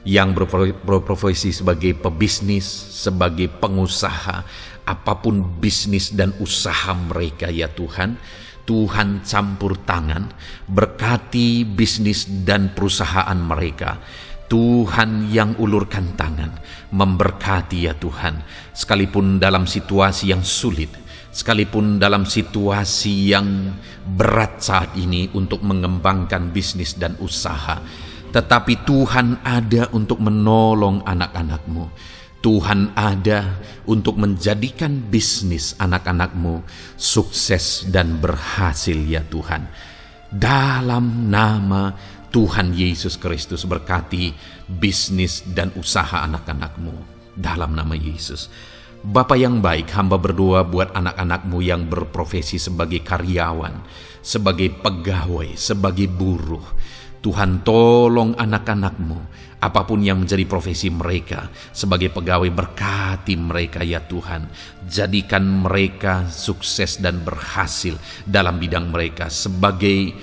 yang berprofesi sebagai pebisnis, sebagai pengusaha, apapun bisnis dan usaha mereka ya Tuhan. Tuhan campur tangan, berkati bisnis dan perusahaan mereka. Tuhan yang ulurkan tangan, memberkati ya Tuhan. Sekalipun dalam situasi yang sulit, sekalipun dalam situasi yang berat saat ini untuk mengembangkan bisnis dan usaha, tetapi Tuhan ada untuk menolong anak-anakmu. Tuhan ada untuk menjadikan bisnis anak-anakmu sukses dan berhasil ya Tuhan. Dalam nama Tuhan Yesus Kristus, berkati bisnis dan usaha anak-anakmu. Dalam nama Yesus. Bapa yang baik, hamba berdoa buat anak-anakmu yang berprofesi sebagai karyawan, sebagai pegawai, sebagai buruh. Tuhan tolong anak-anakmu, apapun yang menjadi profesi mereka, sebagai pegawai berkati mereka ya Tuhan. Jadikan mereka sukses dan berhasil dalam bidang mereka. Sebagai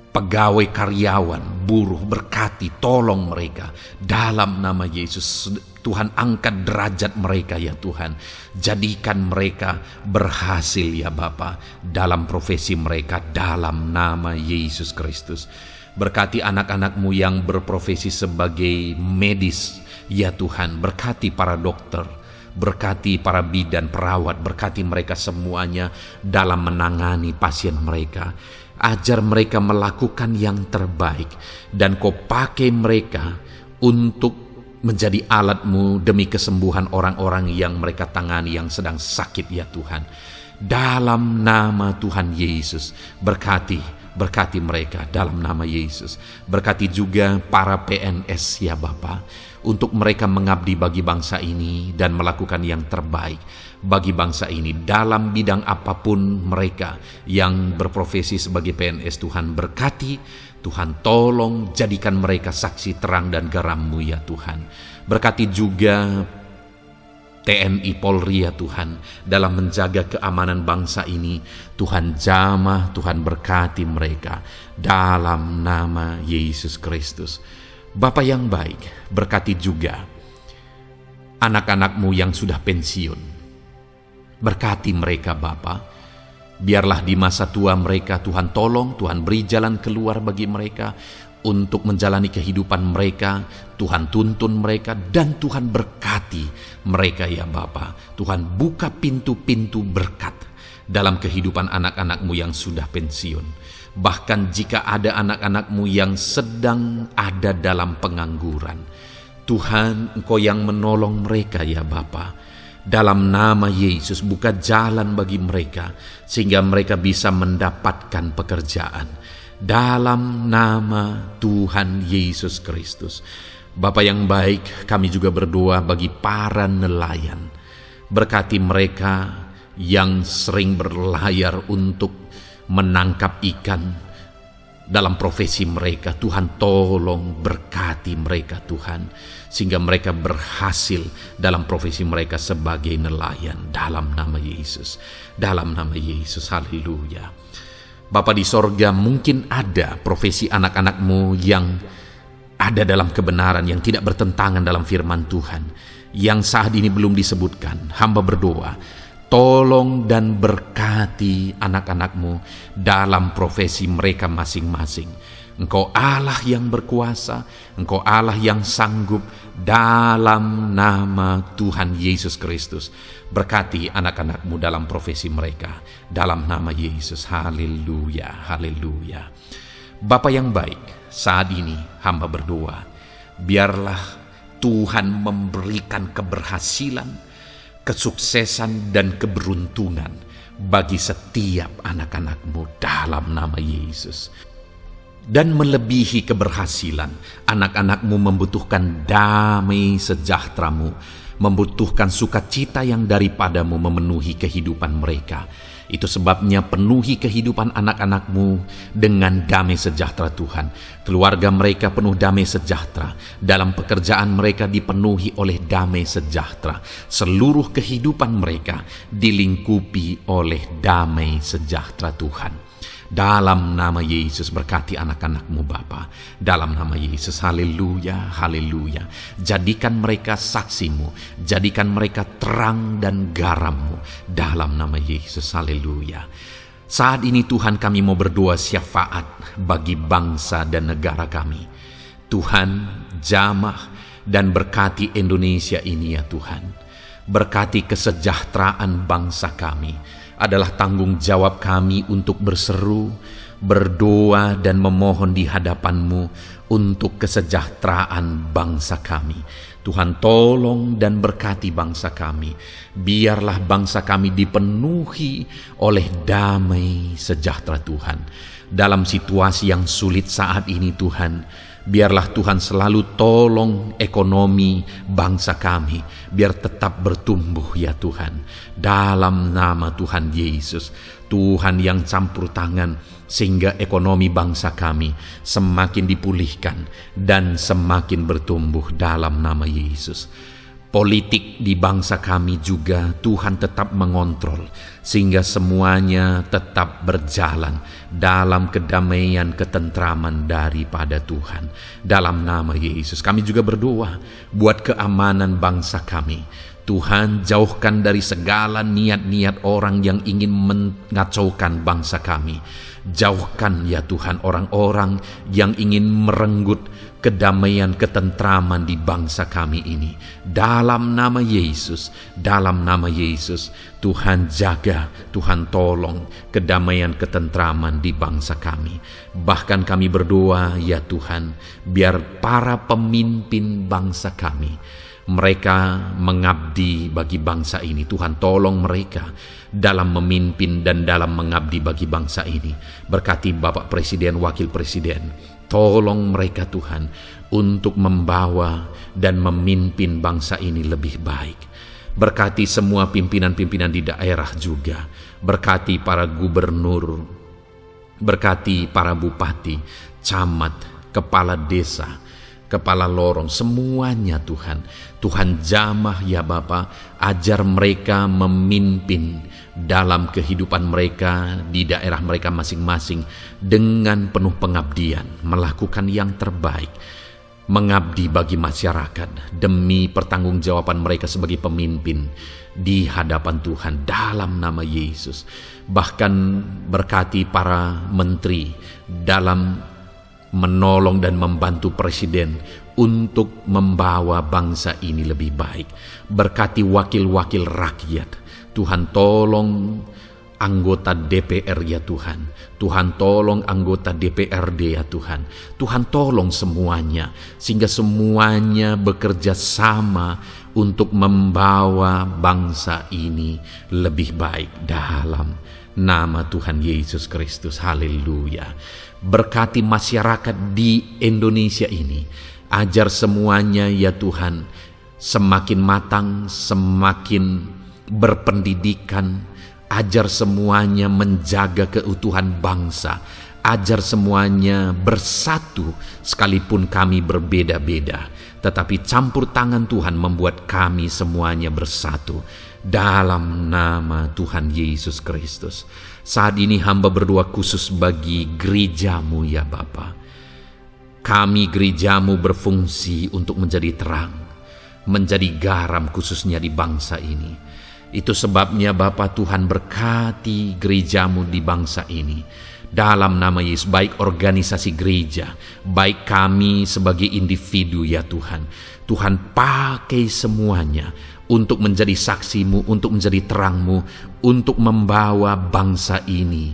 pegawai karyawan, buruh, berkati, tolong mereka. Dalam nama Yesus, Tuhan angkat derajat mereka ya Tuhan. Jadikan mereka berhasil ya Bapa dalam profesi mereka, dalam nama Yesus Kristus. Berkati anak-anakmu yang berprofesi sebagai medis ya Tuhan. Berkati para dokter, Berkati para bidan, perawat, berkati mereka semuanya dalam menangani pasien mereka. Ajar mereka melakukan yang terbaik, dan Kau pakai mereka untuk menjadi alat-Mu demi kesembuhan orang-orang yang mereka tangani yang sedang sakit ya Tuhan. Dalam nama Tuhan Yesus, berkati mereka dalam nama Yesus. Berkati juga para PNS ya Bapa, untuk mereka mengabdi bagi bangsa ini dan melakukan yang terbaik bagi bangsa ini dalam bidang apapun mereka yang berprofesi sebagai PNS. Tuhan berkati, Tuhan tolong jadikan mereka saksi terang dan garam-Mu ya Tuhan. Berkati juga TNI Polri ya Tuhan dalam menjaga keamanan bangsa ini. Tuhan jamah, Tuhan berkati mereka dalam nama Yesus Kristus. Bapa yang baik, berkati juga anak-anak-Mu yang sudah pensiun. Berkati mereka Bapa. Biarlah di masa tua mereka Tuhan tolong, Tuhan beri jalan keluar bagi mereka untuk menjalani kehidupan mereka. Tuhan tuntun mereka dan Tuhan berkati mereka ya Bapa. Tuhan buka pintu-pintu berkat dalam kehidupan anak-anak-Mu yang sudah pensiun. Bahkan jika ada anak-anak-Mu yang sedang ada dalam pengangguran, Tuhan Engkau yang menolong mereka ya Bapa. Dalam nama Yesus buka jalan bagi mereka sehingga mereka bisa mendapatkan pekerjaan. Dalam nama Tuhan Yesus Kristus. Bapa yang baik, kami juga berdoa bagi para nelayan. Berkati mereka yang sering berlayar untuk menangkap ikan dalam profesi mereka. Tuhan tolong berkati mereka Tuhan, sehingga mereka berhasil dalam profesi mereka sebagai nelayan. Dalam nama Yesus, dalam nama Yesus, haleluya. Bapa di sorga, mungkin ada profesi anak-anak-Mu yang ada dalam kebenaran, yang tidak bertentangan dalam firman Tuhan, yang saat ini belum disebutkan. Hamba berdoa, tolong dan berkati anak-anak-Mu dalam profesi mereka masing-masing. Engkau Allah yang berkuasa, Engkau Allah yang sanggup. Dalam nama Tuhan Yesus Kristus, berkati anak-anak-Mu dalam profesi mereka. Dalam nama Yesus, haleluya, haleluya. Bapa yang baik, saat ini hamba berdoa, biarlah Tuhan memberikan keberhasilan, kesuksesan dan keberuntungan bagi setiap anak-anak-Mu dalam nama Yesus. Dan melebihi keberhasilan, anak-anak-Mu membutuhkan damai sejahtera-Mu, membutuhkan sukacita yang daripada-Mu memenuhi kehidupan mereka. Itu sebabnya penuhi kehidupan anak-anak-Mu dengan damai sejahtera Tuhan. Keluarga mereka penuh damai sejahtera. Dalam pekerjaan mereka dipenuhi oleh damai sejahtera. Seluruh kehidupan mereka dilingkupi oleh damai sejahtera Tuhan. Dalam nama Yesus, berkati anak-anak-Mu Bapa. Dalam nama Yesus, haleluya, haleluya. Jadikan mereka saksi-Mu, jadikan mereka terang dan garam-Mu. Dalam nama Yesus, haleluya. Saat ini Tuhan, kami mau berdoa syafaat bagi bangsa dan negara kami. Tuhan, jamah dan berkati Indonesia ini ya Tuhan. Berkati kesejahteraan bangsa kami. Adalah tanggung jawab kami untuk berseru, berdoa dan memohon di hadapan-Mu untuk kesejahteraan bangsa kami. Tuhan tolong dan berkati bangsa kami. Biarlah bangsa kami dipenuhi oleh damai sejahtera Tuhan. Dalam situasi yang sulit saat ini Tuhan, biarlah Tuhan selalu tolong ekonomi bangsa kami, biar tetap bertumbuh ya Tuhan. Dalam nama Tuhan Yesus, Tuhan yang campur tangan, sehingga ekonomi bangsa kami semakin dipulihkan dan semakin bertumbuh dalam nama Yesus. Politik di bangsa kami juga Tuhan tetap mengontrol, sehingga semuanya tetap berjalan dalam kedamaian, ketentraman daripada Tuhan. Dalam nama Yesus, kami juga berdoa buat keamanan bangsa kami. Tuhan, jauhkan dari segala niat-niat orang yang ingin mengacaukan bangsa kami. Jauhkan ya Tuhan orang-orang yang ingin merenggut kedamaian, ketentraman di bangsa kami ini. Dalam nama Yesus, Tuhan jaga, Tuhan tolong kedamaian, ketentraman di bangsa kami. Bahkan kami berdoa ya Tuhan, biar para pemimpin bangsa kami, mereka mengabdi bagi bangsa ini. Tuhan tolong mereka dalam memimpin dan dalam mengabdi bagi bangsa ini. Berkati Bapak Presiden, Wakil Presiden, tolong mereka Tuhan untuk membawa dan memimpin bangsa ini lebih baik. Berkati semua pimpinan-pimpinan di daerah juga. Berkati para gubernur, berkati para bupati, camat, kepala desa, kepala lorong, semuanya Tuhan. Tuhan jamah ya Bapa, ajar mereka memimpin dalam kehidupan mereka di daerah mereka masing-masing dengan penuh pengabdian, melakukan yang terbaik, mengabdi bagi masyarakat demi pertanggungjawaban mereka sebagai pemimpin di hadapan Tuhan dalam nama Yesus. Bahkan berkati para menteri dalam menolong dan membantu presiden untuk membawa bangsa ini lebih baik. Berkati wakil-wakil rakyat. Tuhan tolong anggota DPR ya Tuhan. Tuhan tolong anggota DPRD ya Tuhan. Tuhan tolong semuanya, sehingga semuanya bekerja sama untuk membawa bangsa ini lebih baik dalam nama Tuhan Yesus Kristus. Haleluya. Berkati masyarakat di Indonesia ini. Ajar semuanya ya Tuhan semakin matang, semakin berpendidikan. Ajar semuanya menjaga keutuhan bangsa. Ajar semuanya bersatu sekalipun kami berbeda-beda. Tetapi campur tangan Tuhan membuat kami semuanya bersatu. Dalam nama Tuhan Yesus Kristus. Saat ini hamba berdoa khusus bagi gerejamu ya Bapa. Kami gerejamu berfungsi untuk menjadi terang, menjadi garam khususnya di bangsa ini. Itu sebabnya Bapa Tuhan berkati gerejamu di bangsa ini. Dalam nama Yesus, baik organisasi gereja, baik kami sebagai individu ya Tuhan. Tuhan pakai semuanya untuk menjadi saksimu, untuk menjadi terangmu, untuk membawa bangsa ini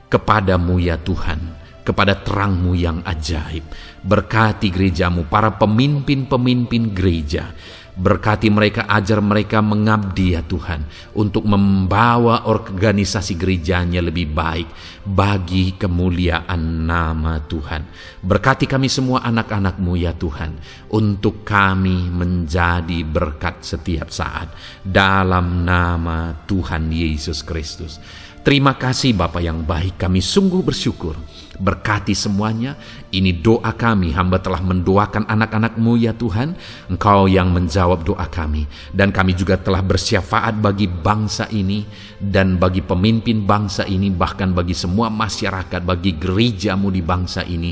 kepadamu ya Tuhan, kepada terangmu yang ajaib. Berkati gerejamu, para pemimpin-pemimpin gereja. Berkati mereka, ajar mereka mengabdi ya Tuhan, untuk membawa organisasi gerejanya lebih baik bagi kemuliaan nama Tuhan. Berkati kami semua anak-anak-Mu ya Tuhan, untuk kami menjadi berkat setiap saat dalam nama Tuhan Yesus Kristus. Terima kasih Bapa yang baik, kami sungguh bersyukur. Berkati semuanya, ini doa kami, hamba telah mendoakan anak-anak-Mu ya Tuhan, Engkau yang menjawab doa kami. Dan kami juga telah bersyafaat bagi bangsa ini, dan bagi pemimpin bangsa ini, bahkan bagi semua masyarakat, bagi gereja-Mu di bangsa ini.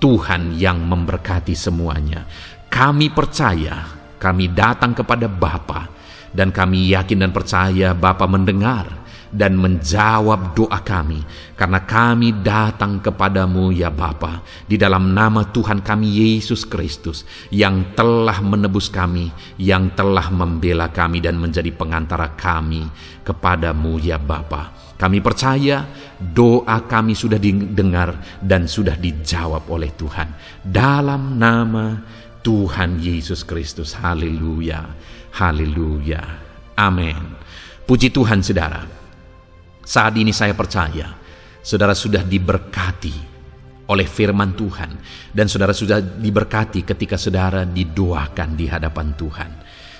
Tuhan yang memberkati semuanya. Kami percaya, kami datang kepada Bapa, dan kami yakin dan percaya Bapa mendengar dan menjawab doa kami, karena kami datang kepadamu ya Bapa, di dalam nama Tuhan kami Yesus Kristus, yang telah menebus kami, yang telah membela kami dan menjadi pengantara kami kepadamu ya Bapa. Kami percaya doa kami sudah didengar dan sudah dijawab oleh Tuhan, dalam nama Tuhan Yesus Kristus. Haleluya, haleluya, amin. Puji Tuhan saudara. Saat ini saya percaya saudara sudah diberkati oleh firman Tuhan, dan saudara sudah diberkati ketika saudara didoakan di hadapan Tuhan.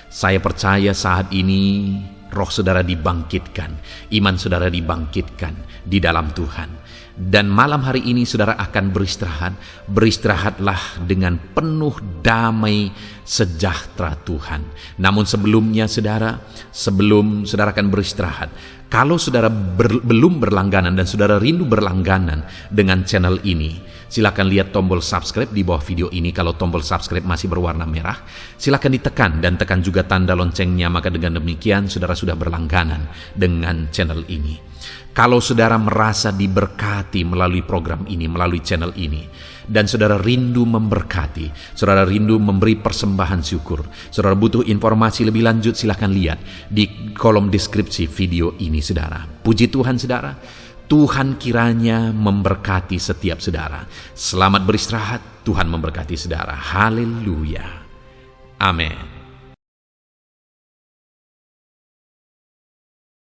Saya percaya saat ini roh saudara dibangkitkan, iman saudara dibangkitkan di dalam Tuhan. Dan malam hari ini saudara akan beristirahat. Beristirahatlah dengan penuh damai sejahtera Tuhan. Namun sebelumnya sebelum saudara akan beristirahat, kalau saudara belum berlangganan dan saudara rindu berlangganan dengan channel ini, silakan lihat tombol subscribe di bawah video ini. Kalau tombol subscribe masih berwarna merah, silakan ditekan dan tekan juga tanda loncengnya. Maka dengan demikian saudara sudah berlangganan dengan channel ini. Kalau saudara merasa diberkati melalui program ini, melalui channel ini, dan saudara rindu memberkati, saudara rindu memberi persembahan syukur, saudara butuh informasi lebih lanjut, silakan lihat di kolom deskripsi video ini saudara. Puji Tuhan saudara, Tuhan kiranya memberkati setiap saudara. Selamat beristirahat, Tuhan memberkati saudara. Haleluya. Amin.